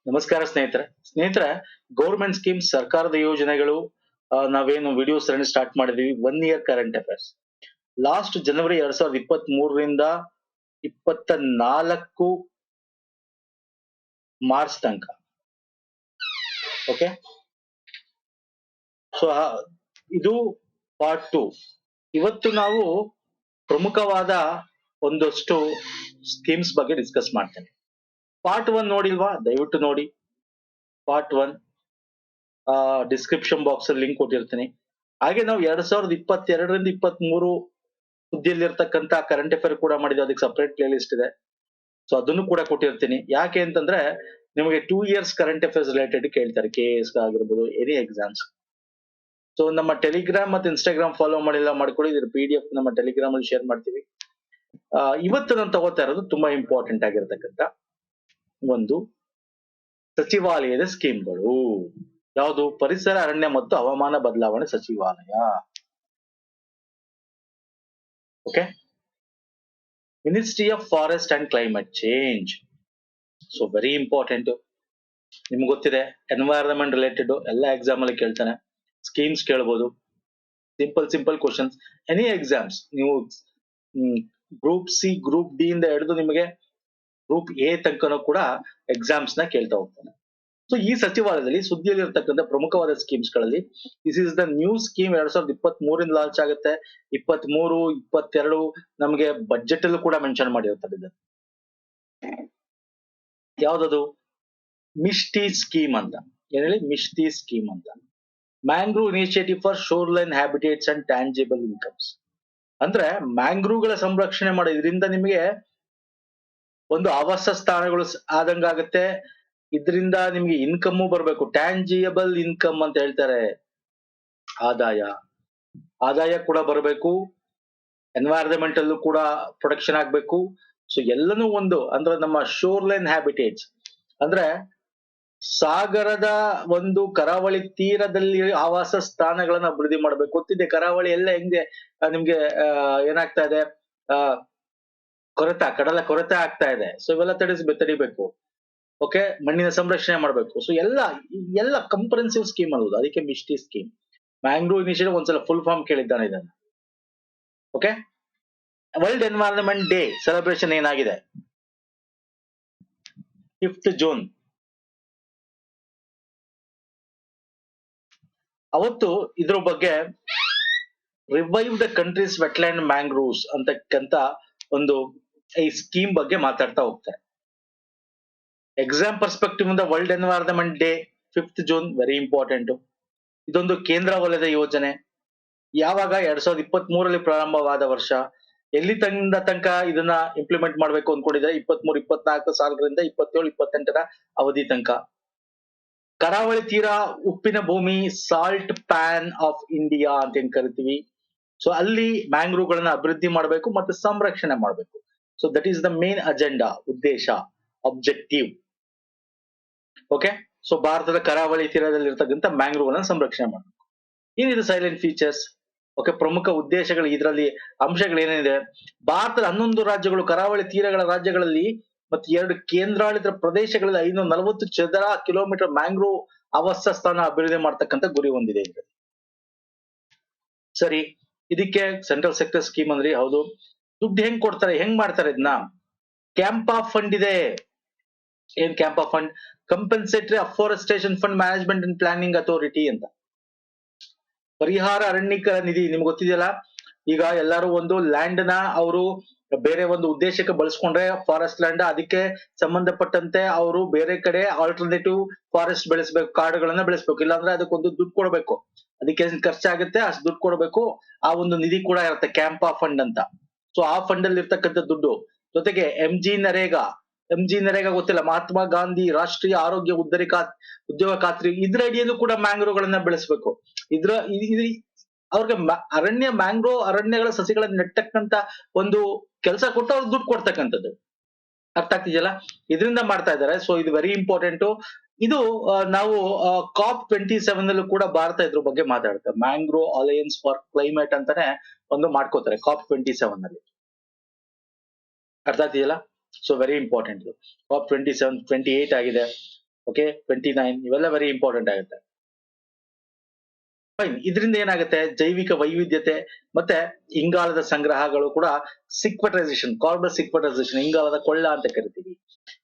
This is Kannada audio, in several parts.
ನಮಸ್ಕಾರ ಸ್ನೇಹಿತರೆ ಗೌರ್ಮೆಂಟ್ ಸ್ಕೀಮ್ಸ್ ಸರ್ಕಾರದ ಯೋಜನೆಗಳು ನಾವೇನು ವಿಡಿಯೋ ಸರಣಿ ಸ್ಟಾರ್ಟ್ ಮಾಡಿದೀವಿ 1 ಇಯರ್ ಕರೆಂಟ್ ಅಫೇರ್ಸ್ ಲಾಸ್ಟ್ ಜನವರಿ 2023 ರಿಂದ 24 ಮಾರ್ಚ್ ತನಕ. ಓಕೆ, ಸೊ ಇದು ಪಾರ್ಟ್ 2. ಇವತ್ತು ನಾವು ಪ್ರಮುಖವಾದ ಒಂದಷ್ಟು ಸ್ಕೀಮ್ಸ್ ಬಗ್ಗೆ ಡಿಸ್ಕಸ್ ಮಾಡ್ತೇನೆ. ಪಾರ್ಟ್ 1 ನೋಡಿಲ್ವಾ? ದಯವಿಟ್ಟು ನೋಡಿ. ಪಾರ್ಟ್ 1 ಡಿಸ್ಕ್ರಿಪ್ಷನ್ ಬಾಕ್ಸ್ ಅಲ್ಲಿ ಲಿಂಕ್ ಕೊಟ್ಟಿರ್ತೀನಿ. ಹಾಗೆ ನಾವು 2022 ರಿಂದ 23 ಸುದ್ದಿಯಲ್ಲಿರ್ತಕ್ಕಂತ ಕರೆಂಟ್ ಅಫೇರ್ ಕೂಡ ಮಾಡಿದ್ವಿ, ಅದಕ್ಕೆ ಸಪರೇಟ್ ಪ್ಲೇ ಲಿಸ್ಟ್ ಇದೆ. ಸೊ ಅದನ್ನು ಕೂಡ ಕೊಟ್ಟಿರ್ತೀನಿ. ಯಾಕೆ ಅಂತಂದ್ರೆ ನಿಮಗೆ 2 ಇಯರ್ಸ್ ಕರೆಂಟ್ ಅಫೇರ್ಸ್ ರಿಲೇಟೆಡ್ ಕೇಳ್ತಾರೆ, KS ಆಗಿರ್ಬೋದು, ಎನಿ ಎಕ್ಸಾಮ್ಸ್. ಸೊ ನಮ್ಮ ಟೆಲಿಗ್ರಾಮ್ ಮತ್ತೆ ಇನ್ಸ್ಟಾಗ್ರಾಮ್ ಫಾಲೋ ಮಾಡಿಲ್ಲ ಮಾಡ್ಕೊಳ್ಳಿ, ಇದ್ರ PDF ನಮ್ಮ ಟೆಲಿಗ್ರಾಮ್ ಅಲ್ಲಿ ಶೇರ್ ಮಾಡ್ತೀವಿ. ಇವತ್ತು ನಾನು ತಗೋತಾ ಇರೋದು ತುಂಬಾ ಇಂಪಾರ್ಟೆಂಟ್ ಆಗಿರ್ತಕ್ಕಂತ ಒಂದು ಸಚಿವಾಲಯದ ಸ್ಕೀಮ್ಗಳು. ಯಾವುದು? ಪರಿಸರ, ಅರಣ್ಯ ಮತ್ತು ಹವಾಮಾನ ಬದಲಾವಣೆ ಸಚಿವಾಲಯ. Okay, ministry of forest and climate change. So very important. ನಿಮ್ಗೆ ಗೊತ್ತಿದೆ, ಎನ್ವೈರನ್ಮೆಂಟ್ ರಿಲೇಟೆಡ್ ಎಲ್ಲ ಎಕ್ಸಾಮ್ ಅಲ್ಲಿ ಕೇಳ್ತಾನೆ. ಸ್ಕೀಮ್ಸ್ ಕೇಳ್ಬೋದು, ಸಿಂಪಲ್ ಕ್ವಶನ್ಸ್. ಎನಿ ಎಕ್ಸಾಮ್ಸ್ ನೀವು ಗ್ರೂಪ್ ಸಿ, ಗ್ರೂಪ್ ಡಿ ಇಂದ ಹಿಡಿದು ನಿಮಗೆ ಗ್ರೂಪ್ ಎ ತನಕನೂ ಕೂಡ ಎಕ್ಸಾಮ್ಸ್ ನ ಕೇಳ್ತಾ ಹೋಗ್ತಾನೆ. ಸೊ ಈ ಸಚಿವಾಲಯದಲ್ಲಿ ಸುದ್ದಿಯಲ್ಲಿ ಇರತಕ್ಕಂಥ ಪ್ರಮುಖವಾದ ಸ್ಕೀಮ್ಸ್ ಗಳಲ್ಲಿ this is the new scheme. 2023 ರಿಂದ ಲಾಂಚ್ ಆಗುತ್ತೆ. 23, 22 ನಮಗೆ ಬಜೆಟ್ ಅಲ್ಲೂ ಕೂಡ ಮೆನ್ಷನ್ ಮಾಡಿರ್ತಾರೆ ಇದನ್ನು. ಯಾವ್ದದು? ಮಿಷ್ಟಿ ಸ್ಕೀಮ್ ಅಂತ. ಏನ್ ಹೇಳಿ? ಮಿಷ್ಟಿ ಸ್ಕೀಮ್ ಅಂತ. Mangrove initiative for sure line habitats and tangible incomes. ಅಂದ್ರೆ ಮ್ಯಾಂಗ್ರೂವ್ಗಳ ಸಂರಕ್ಷಣೆ ಮಾಡೋದ್ರಿಂದ ನಿಮಗೆ ಒಂದು ಆವಾಸ ಸ್ಥಾನಗಳು ಆದಂಗಾಗತ್ತೆ. ಇದರಿಂದ ನಿಮ್ಗೆ ಇನ್ಕಮ್ ಬರ್ಬೇಕು, ಟ್ಯಾಂಜಿಯಬಲ್ ಇನ್ಕಮ್ ಅಂತ ಹೇಳ್ತಾರೆ. ಆದಾಯ ಕೂಡ ಬರಬೇಕು, ಎನ್ವೈರನ್ಮೆಂಟ್ ಅಲ್ಲೂ ಕೂಡ ಪ್ರೊಟೆಕ್ಷನ್ ಆಗ್ಬೇಕು. ಸೊ ಎಲ್ಲನೂ ಒಂದು ಅಂದ್ರೆ ನಮ್ಮ ಶೋರ್ ಲೈನ್ ಹ್ಯಾಬಿಟೇಟ್ಸ್ ಅಂದ್ರೆ ಸಾಗರದ ಒಂದು ಕರಾವಳಿ ತೀರದಲ್ಲಿ ಆವಾಸ ಸ್ಥಾನಗಳನ್ನ ಅಭಿವೃದ್ಧಿ ಮಾಡ್ಬೇಕು. ಗೊತ್ತಿದೆ ಕರಾವಳಿ ಎಲ್ಲ ಹೆಂಗೆ ನಿಮ್ಗೆ ಏನಾಗ್ತಾ ಇದೆ, ಕಡಲ ಕೊರತೆ ಆಗ್ತಾ ಇದೆ. ಸೊ ಇವೆಲ್ಲ ತಡಿಬೇಕು. ಓಕೆ, ಮಣ್ಣಿನ ಸಂರಕ್ಷಣೆ ಮಾಡಬೇಕು. ಸೊ ಎಲ್ಲ ಕಂಪ್ರೆನ್ಸಿವ್ ಸ್ಕೀಮ್ ಅನ್ನೋದು, ಅದಕ್ಕೆ ಮಿಷ್ಟಿ ಸ್ಕೀಮ್. ಮ್ಯಾಂಗ್ರೂವ್ ಇನಿಷಿಯೇಟಿವ್ ಒಂದ್ಸಲ ಫುಲ್ ಫಾರ್ಮ್ ಕೇಳಿದ್ದಾನೆ ಇದನ್ನ. Okay, world environment day celebration ಏನಾಗಿದೆ? 5th June. ಅವತ್ತು ಇದ್ರ ಬಗ್ಗೆ revive the country's wetland mangroves ಅಂತಕ್ಕಂತ ಒಂದು ಈ ಸ್ಕೀಮ್ ಬಗ್ಗೆ ಮಾತಾಡ್ತಾ ಹೋಗ್ತಾರೆ. ಎಕ್ಸಾಮ್ ಪರ್ಸ್ಪೆಕ್ಟಿವ್ ಇಂದ world environment day 5th June very important. ಇದೊಂದು ಕೇಂದ್ರ ವಲಯದ ಯೋಜನೆ. ಯಾವಾಗ? 2023 ಪ್ರಾರಂಭವಾದ ವರ್ಷ. ಎಲ್ಲಿ ತನಕ ಇದನ್ನ ಇಂಪ್ಲಿಮೆಂಟ್ ಮಾಡ್ಬೇಕು ಅನ್ಕೊಂಡಿದ್ರೆ 23-24 ಸಾಲರಿಂದ 27-28 ಅವಧಿ ತನಕ. ಕರಾವಳಿ ತೀರ, ಉಪ್ಪಿನ ಭೂಮಿ, ಸಾಲ್ಟ್ ಪ್ಯಾನ್ ಆಫ್ ಇಂಡಿಯಾ ಅಂತ ಏನ್ ಕರಿತೀವಿ. ಸೊ ಅಲ್ಲಿ ಮ್ಯಾಂಗ್ರೂವ್ ಗಳನ್ನ ಅಭಿವೃದ್ಧಿ ಮಾಡಬೇಕು ಮತ್ತು ಸಂರಕ್ಷಣೆ ಮಾಡಬೇಕು. So that is the main agenda, ಉದ್ದೇಶ, ಅಬ್ಜೆಕ್ಟಿವ್. ಓಕೆ, ಸೊ ಭಾರತದ ಕರಾವಳಿ ತೀರದಲ್ಲಿ ಇರ್ತಕ್ಕಂಥ ಮ್ಯಾಂಗ್ರೂವ್ ಗಳನ್ನ ಸಂರಕ್ಷಣೆ ಮಾಡಬೇಕು. ಏನಿದೆ ಸೈಲೆಂಟ್ ಫೀಚರ್ಸ್? ಓಕೆ, ಪ್ರಮುಖ ಉದ್ದೇಶಗಳು, ಇದರಲ್ಲಿ ಅಂಶಗಳು ಏನೇನಿದೆ? ಭಾರತದ 11 ರಾಜ್ಯಗಳು, ಕರಾವಳಿ ತೀರಗಳ ರಾಜ್ಯಗಳಲ್ಲಿ ಮತ್ತು 2 ಕೇಂದ್ರಾಡಳಿತ ಪ್ರದೇಶಗಳಲ್ಲಿ 540 ಚದರ ಕಿಲೋಮೀಟರ್ ಮ್ಯಾಂಗ್ರೂವ್ ಆವಾಸ ಸ್ಥಾನ ಅಭಿವೃದ್ಧಿ ಮಾಡ್ತಕ್ಕಂಥ ಗುರಿ ಹೊಂದಿದೆ. ಸರಿ, ಇದಕ್ಕೆ ಸೆಂಟ್ರಲ್ ಸೆಕ್ಟರ್ ಸ್ಕೀಮ್ ಅಂದ್ರೆ ಹೌದು. ದುಡ್ಡು ಹೆಂಗ್ ಕೊಡ್ತಾರೆ, ಹೆಂಗ್ ಮಾಡ್ತಾರೆ ಇದನ್ನ? ಕ್ಯಾಂಪಾ ಫಂಡ್ ಇದೆ. ಏನ್ CAMPA fund? Compensatory afforestation fund management and planning authority ಅಂತ. ಪರಿಹಾರ ಅರಣ್ಯೀಕರಣ ನಿಧಿ ನಿಮ್ಗೆ ಗೊತ್ತಿದೆಯಲ್ಲ. ಈಗ ಎಲ್ಲರೂ ಒಂದು ಲ್ಯಾಂಡ್ ನ ಅವರು ಬೇರೆ ಒಂದು ಉದ್ದೇಶಕ್ಕೆ ಬಳಸ್ಕೊಂಡ್ರೆ ಫಾರೆಸ್ಟ್ ಲ್ಯಾಂಡ್, ಅದಕ್ಕೆ ಸಂಬಂಧಪಟ್ಟಂತೆ ಅವರು ಬೇರೆ ಕಡೆ ಆಲ್ಟರ್ನೇಟಿವ್ ಫಾರೆಸ್ಟ್ ಬೆಳೆಸ್ಬೇಕು, ಕಾಡುಗಳನ್ನ ಬೆಳೆಸ್ಬೇಕು. ಇಲ್ಲಾಂದ್ರೆ ಅದಕ್ಕೊಂದು ದುಡ್ಡು ಕೊಡ್ಬೇಕು, ಅದಕ್ಕೆ ಖರ್ಚಾಗುತ್ತೆ, ಅಷ್ಟು ದುಡ್ಡು ಕೊಡ್ಬೇಕು. ಆ ಒಂದು ನಿಧಿ ಕೂಡ ಇರುತ್ತೆ, ಕ್ಯಾಂಪಾ ಫಂಡ್ ಅಂತ. ಸೊ ಆ ಫಂಡ್ ಅಲ್ಲಿ ಇರ್ತಕ್ಕಂಥ ದುಡ್ಡು ಜೊತೆಗೆ ಎಂ ಜಿ ನರೇಗಾ ಗೊತ್ತಿಲ್ಲ, ಮಹಾತ್ಮ ಗಾಂಧಿ ರಾಷ್ಟ್ರೀಯ ಆರೋಗ್ಯ ಉದ್ಯೋಗ ಖಾತ್ರಿ, ಇದ್ರ ಅಡಿಯಲ್ಲೂ ಕೂಡ ಮ್ಯಾಂಗ್ರೋವ್ ಗಳನ್ನ ಬೆಳೆಸ್ಬೇಕು. ಅವ್ರಿಗೆ ಮ್ಯಾಂಗ್ರೋವ್ ಅರಣ್ಯಗಳ ಸಸಿಗಳನ್ನ ನೆಟ್ಟಕ್ಕಂತ ಒಂದು ಕೆಲಸ ಕೊಟ್ಟು ಅವ್ರಿಗೆ ದುಡ್ಡು ಕೊಡ್ತಕ್ಕಂಥದ್ದು. ಅರ್ಥ ಆಗ್ತಿದೆಯಲ್ಲ? ಇದರಿಂದ ಮಾಡ್ತಾ ಇದ್ದಾರೆ. ಸೊ ಇದು ವೆರಿ ಇಂಪಾರ್ಟೆಂಟ್. ಇದು ನಾವು COP27 ಅಲ್ಲೂ ಕೂಡ ಭಾರತ ಇದ್ರ ಬಗ್ಗೆ ಮಾತಾಡುತ್ತೆ. ಮ್ಯಾಂಗ್ರೋವ್ ಅಲಯನ್ಸ್ ಫಾರ್ ಕ್ಲೈಮೇಟ್ ಅಂತಾನೆ ಒಂದು ಮಾಡ್ಕೋತಾರೆ COP27 ಅಲ್ಲಿ. ಅರ್ಥ ಆಗ್ತಿದೆಯಲ್ಲ? So very important. COP27 28 ಆಗಿದೆ. ಓಕೆ 29 ಇವೆಲ್ಲ ವೆರಿ ಇಂಪಾರ್ಟೆಂಟ್ ಆಗುತ್ತೆ. ಫೈನ್. ಇದರಿಂದ ಏನಾಗುತ್ತೆ, ಜೈವಿಕ ವೈವಿಧ್ಯತೆ ಮತ್ತೆ ಇಂಗಾಲದ ಸಂಗ್ರಹಗಳು ಕೂಡ ಕಾರ್ಬನ್ ಸಿಕ್ವಟೈಸೇಷನ್, ಇಂಗಾಲದ ಕೊಳ್ಳ ಅಂತ ಕರಿತೀವಿ.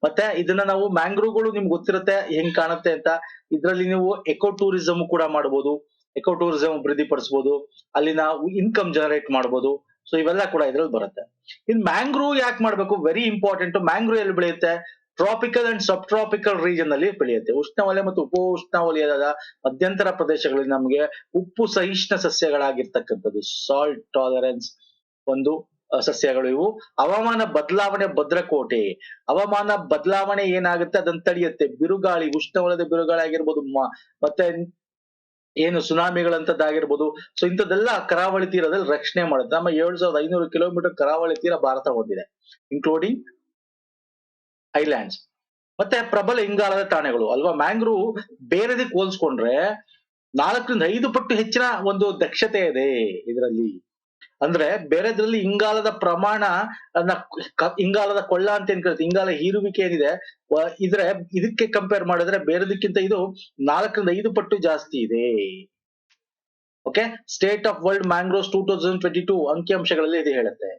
ಮತ್ತೆ ಇದನ್ನ ನಾವು ಮ್ಯಾಂಗ್ರೋವ್ಗಳು ನಿಮ್ಗೆ ಗೊತ್ತಿರುತ್ತೆ ಹೆಂಗ್ ಕಾಣುತ್ತೆ ಅಂತ. ಇದರಲ್ಲಿ ನೀವು ಎಕೋ ಟೂರಿಸಂ ಕೂಡ ಮಾಡಬಹುದು, ಎಕೋ ಟೂರಿಸಂ ಅಭಿವೃದ್ಧಿಪಡಿಸಬಹುದು, ಅಲ್ಲಿ ನಾವು ಇನ್ಕಮ್ ಜನರೇಟ್ ಮಾಡಬಹುದು. ಸೊ ಇವೆಲ್ಲ ಕೂಡ ಇದ್ರಲ್ಲಿ ಬರುತ್ತೆ. ಇನ್ ಮ್ಯಾಂಗ್ರೋವ್ ಯಾಕೆ ಮಾಡ್ಬೇಕು, ವೆರಿ ಇಂಪಾರ್ಟೆಂಟ್. ಮ್ಯಾಂಗ್ರೋವ್ ಎಲ್ಲಿ ಬೆಳೆಯುತ್ತೆ, tropical and sub tropical region ಅಲ್ಲಿ ಬೆಳೆಯುತ್ತೆ. ಉಷ್ಣವಲಯ ಮತ್ತು ಉಪ ಉಷ್ಣವಲಯದ ಮಧ್ಯಂತರ ಪ್ರದೇಶಗಳಲ್ಲಿ ನಮಗೆ ಉಪ್ಪು ಸಹಿಷ್ಣ ಸಸ್ಯಗಳಾಗಿರ್ತಕ್ಕಂಥದ್ದು, ಸಾಲ್ಟ್ ಟಾಲರೆನ್ಸ್ ಒಂದು ಸಸ್ಯಗಳು ಇವು. ಹವಾಮಾನ ಬದಲಾವಣೆ ಭದ್ರಕೋಟೆ, ಹವಾಮಾನ ಬದಲಾವಣೆ ಏನಾಗುತ್ತೆ ಅದನ್ನ ತಡೆಯುತ್ತೆ. ಬಿರುಗಾಳಿ, ಉಷ್ಣವಲಯದ ಬಿರುಗಾಳಿ ಆಗಿರ್ಬೋದು, ಮತ್ತೆ ಏನು ಸುನಾಮಿಗಳಂತದ್ದಾಗಿರ್ಬೋದು. ಸೊ ಇಂಥದ್ದೆಲ್ಲ ಕರಾವಳಿ ತೀರದಲ್ಲಿ ರಕ್ಷಣೆ ಮಾಡುತ್ತೆ. ನಮ್ಮ 7500 ಕಿಲೋಮೀಟರ್ ಕರಾವಳಿ ತೀರ ಭಾರತ ಹೊಂದಿದೆ, ಇನ್ಕ್ಲೂಡಿಂಗ್ ಐಲ್ಯಾಂಡ್ಸ್. ಮತ್ತೆ ಪ್ರಬಲ ಇಂಗಾಲದ ತಾಣಗಳು ಅಲ್ವಾ. ಮ್ಯಾಂಗ್ರೋವ್ ಬೇರೆದಕ್ಕೆ ಹೋಲಿಸ್ಕೊಂಡ್ರೆ 4-5 ಪಟ್ಟು ಹೆಚ್ಚಿನ ಒಂದು ದಕ್ಷತೆ ಇದೆ ಇದರಲ್ಲಿ. ಅಂದ್ರೆ ಬೇರೆದ್ರಲ್ಲಿ ಇಂಗಾಲದ ಪ್ರಮಾಣ, ಇಂಗಾಲದ ಕೊಳ್ಳ ಅಂತ ಏನ್ ಕರಿತೀವಿ, ಇಂಗಾಲ ಹೀರುವಿಕೆ ಏನಿದೆ, ಇದ್ರೆ ಇದಕ್ಕೆ ಕಂಪೇರ್ ಮಾಡಿದ್ರೆ ಬೇರೆದಕ್ಕಿಂತ ಇದು 4-5 ಪಟ್ಟು ಜಾಸ್ತಿ ಇದೆ. Okay, state of world mangroves 2022 ಅಂಕಿಅಂಶಗಳಲ್ಲಿ ಇದು ಹೇಳುತ್ತೆ.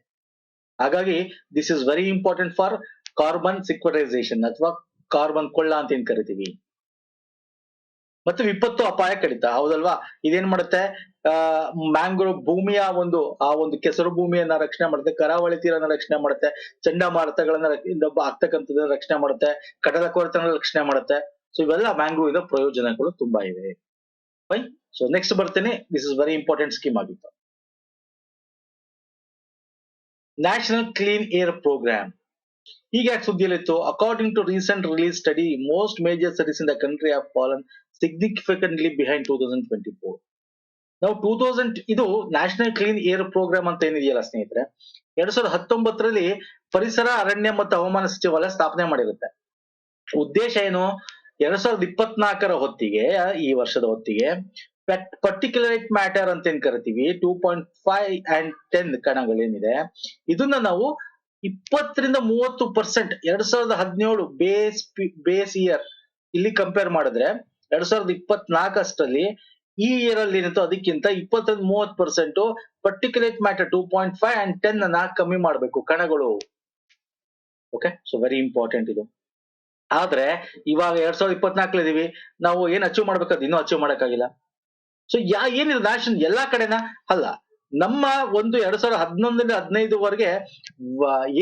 ಹಾಗಾಗಿ this is very important for carbon sequestration ಅಥವಾ ಕಾರ್ಬನ್ ಕೊಳ್ಳ ಅಂತ ಏನ್ ಕರಿತೀವಿ. ಮತ್ತೆ ವಿಪತ್ತು ಅಪಾಯ ಕಡಿತ, ಹೌದಲ್ವಾ. ಇದೇನ್ ಮಾಡುತ್ತೆ, ಮ್ಯಾಂಗ್ರೋವ್ ಭೂಮಿಯ ಒಂದು ಕೆಸರು ಭೂಮಿಯನ್ನ ರಕ್ಷಣೆ ಮಾಡುತ್ತೆ, ಕರಾವಳಿ ತೀರನ ರಕ್ಷಣೆ ಮಾಡುತ್ತೆ, ಚಂಡಮಾರುತಗಳನ್ನ ಆಗ್ತಕ್ಕಂಥದ್ದನ್ನ ರಕ್ಷಣೆ ಮಾಡುತ್ತೆ, ಕಡಲ ಕೊರೆತನ ರಕ್ಷಣೆ ಮಾಡುತ್ತೆ. ಸೊ ಇವೆಲ್ಲ ಮ್ಯಾಂಗ್ರೋವ್ ಇರೋ ಪ್ರಯೋಜನಗಳು ತುಂಬಾ ಇವೆ. ಫೈನ್. ಸೊ ನೆಕ್ಸ್ಟ್ ಬರ್ತೇನೆ, this is very important scheme ಆಗಿತ್ತು. ನ್ಯಾಷನಲ್ ಕ್ಲೀನ್ ಏರ್ ಪ್ರೋಗ್ರಾಮ್ ಈಗ ಯಾಕೆ ಸುದ್ದಿಯಲ್ಲಿತ್ತು, according to recent release study most major cities in the country have fallen significantly behind 2024. ನಾವು 2000 ಇದು ನ್ಯಾಷನಲ್ ಕ್ಲೀನ್ ಏರ್ ಪ್ರೋಗ್ರಾಮ್ ಅಂತ ಏನಿದೆಯಲ್ಲ ಸ್ನೇಹಿತರೆ, 2019ರಲ್ಲಿ ಪರಿಸರ, ಅರಣ್ಯ ಮತ್ತು ಹವಾಮಾನ ಸಚಿವಾಲಯ ಸ್ಥಾಪನೆ ಮಾಡಿರುತ್ತೆ. ಉದ್ದೇಶ ಏನು, 2024ರ ಹೊತ್ತಿಗೆ, ಈ ವರ್ಷದ ಹೊತ್ತಿಗೆ ಪರ್ಟಿಕ್ಯುಲರೇಟ್ ಮ್ಯಾಟರ್ ಅಂತ ಏನ್ ಕರಿತೀವಿ 2.5 and 10 ಕಣಗಳೇನಿದೆ, ಇದನ್ನ ನಾವು 20-30%, 2017 ಬೇಸ್ ಇಯರ್ ಇಲ್ಲಿ ಕಂಪೇರ್ ಮಾಡಿದ್ರೆ 2024 ಅಷ್ಟರಲ್ಲಿ ಈ ಇಯರ್ ಅಲ್ಲಿ ಏನಿತ್ತು ಅದಕ್ಕಿಂತ 20-30% ಪರ್ಟಿಕ್ಯುಲೇಟ್ ಮ್ಯಾಟರ್ 2.5 and 10 ಅನ್ನ ಕಮ್ಮಿ ಮಾಡಬೇಕು ಕಣಗಳು. ಓಕೆ, ಸೊ ವೆರಿ ಇಂಪಾರ್ಟೆಂಟ್ ಇದು. ಆದ್ರೆ ಇವಾಗ 2024 ಇದೀವಿ, ನಾವು ಏನ್ ಅಚೀವ್ ಮಾಡ್ಬೇಕಾದ್ರೆ ಇನ್ನೂ ಅಚೀವ್ ಮಾಡಕ್ಕಾಗಿಲ್ಲ. ಸೊ ಏನಿದೆ ನ್ಯಾಷನಲ್ ಎಲ್ಲಾ ಕಡೆನ ಅಲ್ಲ, ನಮ್ಮ ಒಂದು 2011-15ವರೆಗೆ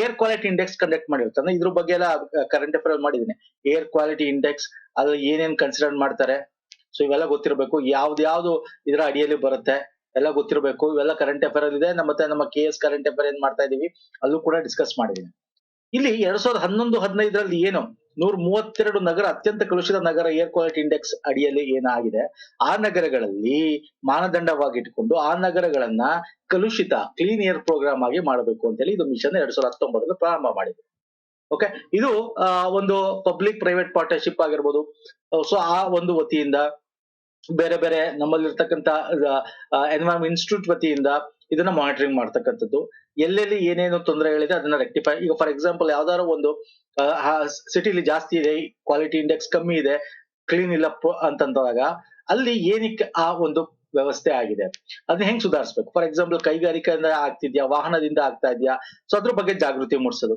ಏರ್ ಕ್ವಾಲಿಟಿ ಇಂಡೆಕ್ಸ್ ಕಂಡಕ್ಟ್ ಮಾಡಿರ್ತಾರೆ. ಇದ್ರ ಬಗ್ಗೆ ಎಲ್ಲ ಕರೆಂಟ್ ಅಫೇರ್ ಮಾಡಿದೀನಿ. ಏರ್ ಕ್ವಾಲಿಟಿ ಇಂಡೆಕ್ಸ್ ಅದು ಏನೇನ್ ಕನ್ಸಿಡರ್ ಮಾಡ್ತಾರೆ, ಸೊ ಇವೆಲ್ಲ ಗೊತ್ತಿರಬೇಕು. ಯಾವ್ದು ಇದರ ಅಡಿಯಲ್ಲಿ ಬರುತ್ತೆ ಎಲ್ಲ ಗೊತ್ತಿರಬೇಕು. ಇವೆಲ್ಲ ಕರೆಂಟ್ ಅಫೇರ್ ಅಲ್ಲಿ ಇದೆ. ಮತ್ತೆ ನಮ್ಮ KS ಕರೆಂಟ್ ಅಫೇರ್ ಏನ್ ಮಾಡ್ತಾ ಇದೀವಿ ಅಲ್ಲೂ ಕೂಡ ಡಿಸ್ಕಸ್ ಮಾಡಿದೀನಿ. ಇಲ್ಲಿ 2011-15ರಲ್ಲಿ ಏನು 132 ನಗರ ಅತ್ಯಂತ ಕಲುಷಿತ ನಗರ ಏರ್ ಕ್ವಾಲಿಟಿ ಇಂಡೆಕ್ಸ್ ಅಡಿಯಲ್ಲಿ ಏನಾಗಿದೆ, ಆ ನಗರಗಳಲ್ಲಿ ಮಾನದಂಡವಾಗಿಟ್ಕೊಂಡು ಆ ನಗರಗಳನ್ನ ಕಲುಷಿತ ಕ್ಲೀನ್ ಏರ್ ಪ್ರೋಗ್ರಾಮ್ ಆಗಿ ಮಾಡಬೇಕು ಅಂತ ಹೇಳಿ ಇದು ಮಿಷನ್ 2019 ಪ್ರಾರಂಭ ಮಾಡಿದೆ. ಓಕೆ, ಇದು ಒಂದು ಪಬ್ಲಿಕ್ ಪ್ರೈವೇಟ್ ಪಾರ್ಟ್ನರ್ಶಿಪ್ ಆಗಿರ್ಬೋದು. ಸೊ ಆ ಒಂದು ವತಿಯಿಂದ ಬೇರೆ ಬೇರೆ ನಮ್ಮಲ್ಲಿರ್ತಕ್ಕಂಥ ಎನ್ವೈರನ್ಮೆಂಟ್ ಇನ್ಸ್ಟಿಟ್ಯೂಟ್ ವತಿಯಿಂದ ಇದನ್ನ ಮಾನಿಟರಿಂಗ್ ಮಾಡ್ತಕ್ಕಂಥದ್ದು. ಎಲ್ಲೆಲ್ಲಿ ಏನೇನು ತೊಂದರೆಗಳಿದೆ ಅದನ್ನ ರೆಕ್ಟಿಫೈ. ಈಗ ಫಾರ್ ಎಕ್ಸಾಂಪಲ್ ಯಾವ್ದಾದ್ರು ಒಂದು ಸಿಟಿಲಿ ಜಾಸ್ತಿ ಇದೆ, ಕ್ವಾಲಿಟಿ ಇಂಡೆಕ್ಸ್ ಕಮ್ಮಿ ಇದೆ, ಕ್ಲೀನ್ ಇಲ್ಲ ಅಂತಂದಾಗ ಅಲ್ಲಿ ಏನಕ್ಕೆ ಆ ಒಂದು ವ್ಯವಸ್ಥೆ ಆಗಿದೆ ಅದನ್ನ ಹೆಂಗ್ ಸುಧಾರಿಸ್ಬೇಕು. ಫಾರ್ ಎಕ್ಸಾಂಪಲ್ ಕೈಗಾರಿಕೆಯಿಂದ ಆಗ್ತಿದ್ಯಾ, ವಾಹನದಿಂದ ಆಗ್ತಾ ಇದೆಯಾ, ಸೊ ಅದ್ರ ಬಗ್ಗೆ ಜಾಗೃತಿ ಮೂಡಿಸೋದು.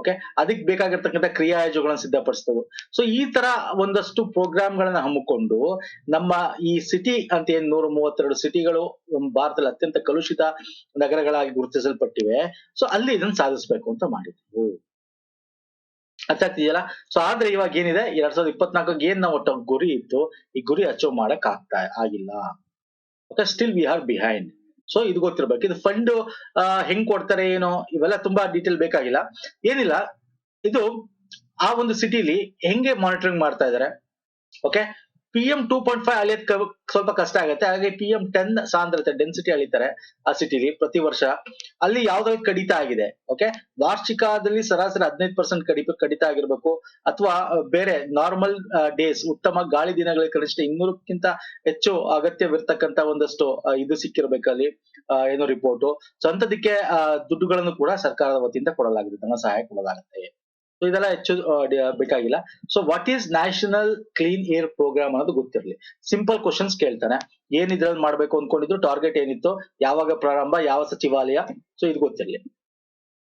ಓಕೆ, ಅದಕ್ಕೆ ಬೇಕಾಗಿರ್ತಕ್ಕಂಥ ಕ್ರಿಯಾಯೋಜನೆಗಳನ್ನ ಸಿದ್ಧಪಡಿಸೋದು. ಸೊ ಈ ತರ ಒಂದಷ್ಟು ಪ್ರೋಗ್ರಾಮ್ಗಳನ್ನ ಹಮ್ಮಿಕೊಂಡು ನಮ್ಮ ಈ ಸಿಟಿ ಅಂತ ಏನ್ 132 ಸಿಟಿಗಳು ಭಾರತದಲ್ಲಿ ಅತ್ಯಂತ ಕಲುಷಿತ ನಗರಗಳಾಗಿ ಗುರುತಿಸಲ್ಪಟ್ಟಿವೆ, ಸೊ ಅಲ್ಲಿ ಇದನ್ನ ಸಾಧಿಸ್ಬೇಕು ಅಂತ ಮಾಡಿದ್ವು. ಅರ್ಥ ಆಗ್ತಿದೆಯಲ್ಲ. ಸೊ ಆದ್ರೆ ಇವಾಗ ಏನಿದೆ 2024 ಏನ್ ನಾವು ಒಟ್ಟು ಗುರಿ ಇತ್ತು, ಈ ಗುರಿ ಅಚೀವ್ ಮಾಡಕ್ ಆಗಿಲ್ಲ. Okay, still we are behind. So ಇದು ಗೊತ್ತಿರ್ಬೇಕು. ಇದು ಫಂಡ್ ಹೆಂಗ್ ಕೊಡ್ತಾರೆ ಏನೋ ಇವೆಲ್ಲ ತುಂಬಾ ಡೀಟೇಲ್ ಬೇಕಾಗಿಲ್ಲ, ಏನಿಲ್ಲ. ಇದು ಆ ಒಂದು ಸಿಟಿಲಿ ಹೆಂಗೆ ಮಾನಿಟರಿಂಗ್ ಮಾಡ್ತಾ ಇದಾರೆ. ಓಕೆ, PM 2.5 ಅಳಿಯೋದ್ ಸ್ವಲ್ಪ ಕಷ್ಟ ಆಗುತ್ತೆ. ಹಾಗೆ PM 10 ಸಾಂದ್ರತೆ ಡೆನ್ಸಿಟಿ ಅಳಿತಾರೆ ಆ ಸಿಟಿಲಿ ಪ್ರತಿ ವರ್ಷ. ಅಲ್ಲಿ ಯಾವ್ದ್ರಲ್ಲಿ ಕಡಿತ ಆಗಿದೆ, ಓಕೆ, ವಾರ್ಷಿಕದಲ್ಲಿ ಸರಾಸರಿ 15% ಕಡಿತ ಆಗಿರ್ಬೇಕು, ಅಥವಾ ಬೇರೆ ನಾರ್ಮಲ್ ಡೇಸ್ ಉತ್ತಮ ಗಾಳಿ ದಿನಗಳಿಗೆ ಕನಿಷ್ಠ 200ಕ್ಕಿಂತ ಹೆಚ್ಚು ಅಗತ್ಯವಿರ್ತಕ್ಕಂತ ಒಂದಷ್ಟು ಇದು ಸಿಕ್ಕಿರ್ಬೇಕು ಅಲ್ಲಿ ಏನೋ ರಿಪೋರ್ಟು. ಸೊ ಅಂತದಕ್ಕೆ ದುಡ್ಡುಗಳನ್ನು ಕೂಡ ಸರ್ಕಾರದ ವತಿಯಿಂದ ಕೊಡಲಾಗಿದೆ, ಧನ ಸಹಾಯ ಕೊಡಲಾಗುತ್ತೆ. ಸೊ ಇದೆಲ್ಲ ಹೆಚ್ಚು ಬೇಕಾಗಿಲ್ಲ. So what is national clean air programme ಅನ್ನೋದು ಗೊತ್ತಿರಲಿ. ಸಿಂಪಲ್ ಕ್ವಶನ್ಸ್ ಕೇಳ್ತಾನೆ. ಏನ್ ಇದ್ರಲ್ಲಿ ಮಾಡ್ಬೇಕು ಅನ್ಕೊಂಡಿದ್ರು, ಟಾರ್ಗೆಟ್ ಏನಿತ್ತು, ಯಾವಾಗ ಪ್ರಾರಂಭ, ಯಾವ ಸಚಿವಾಲಯ, ಸೊ ಇದು ಗೊತ್ತಿರಲಿ.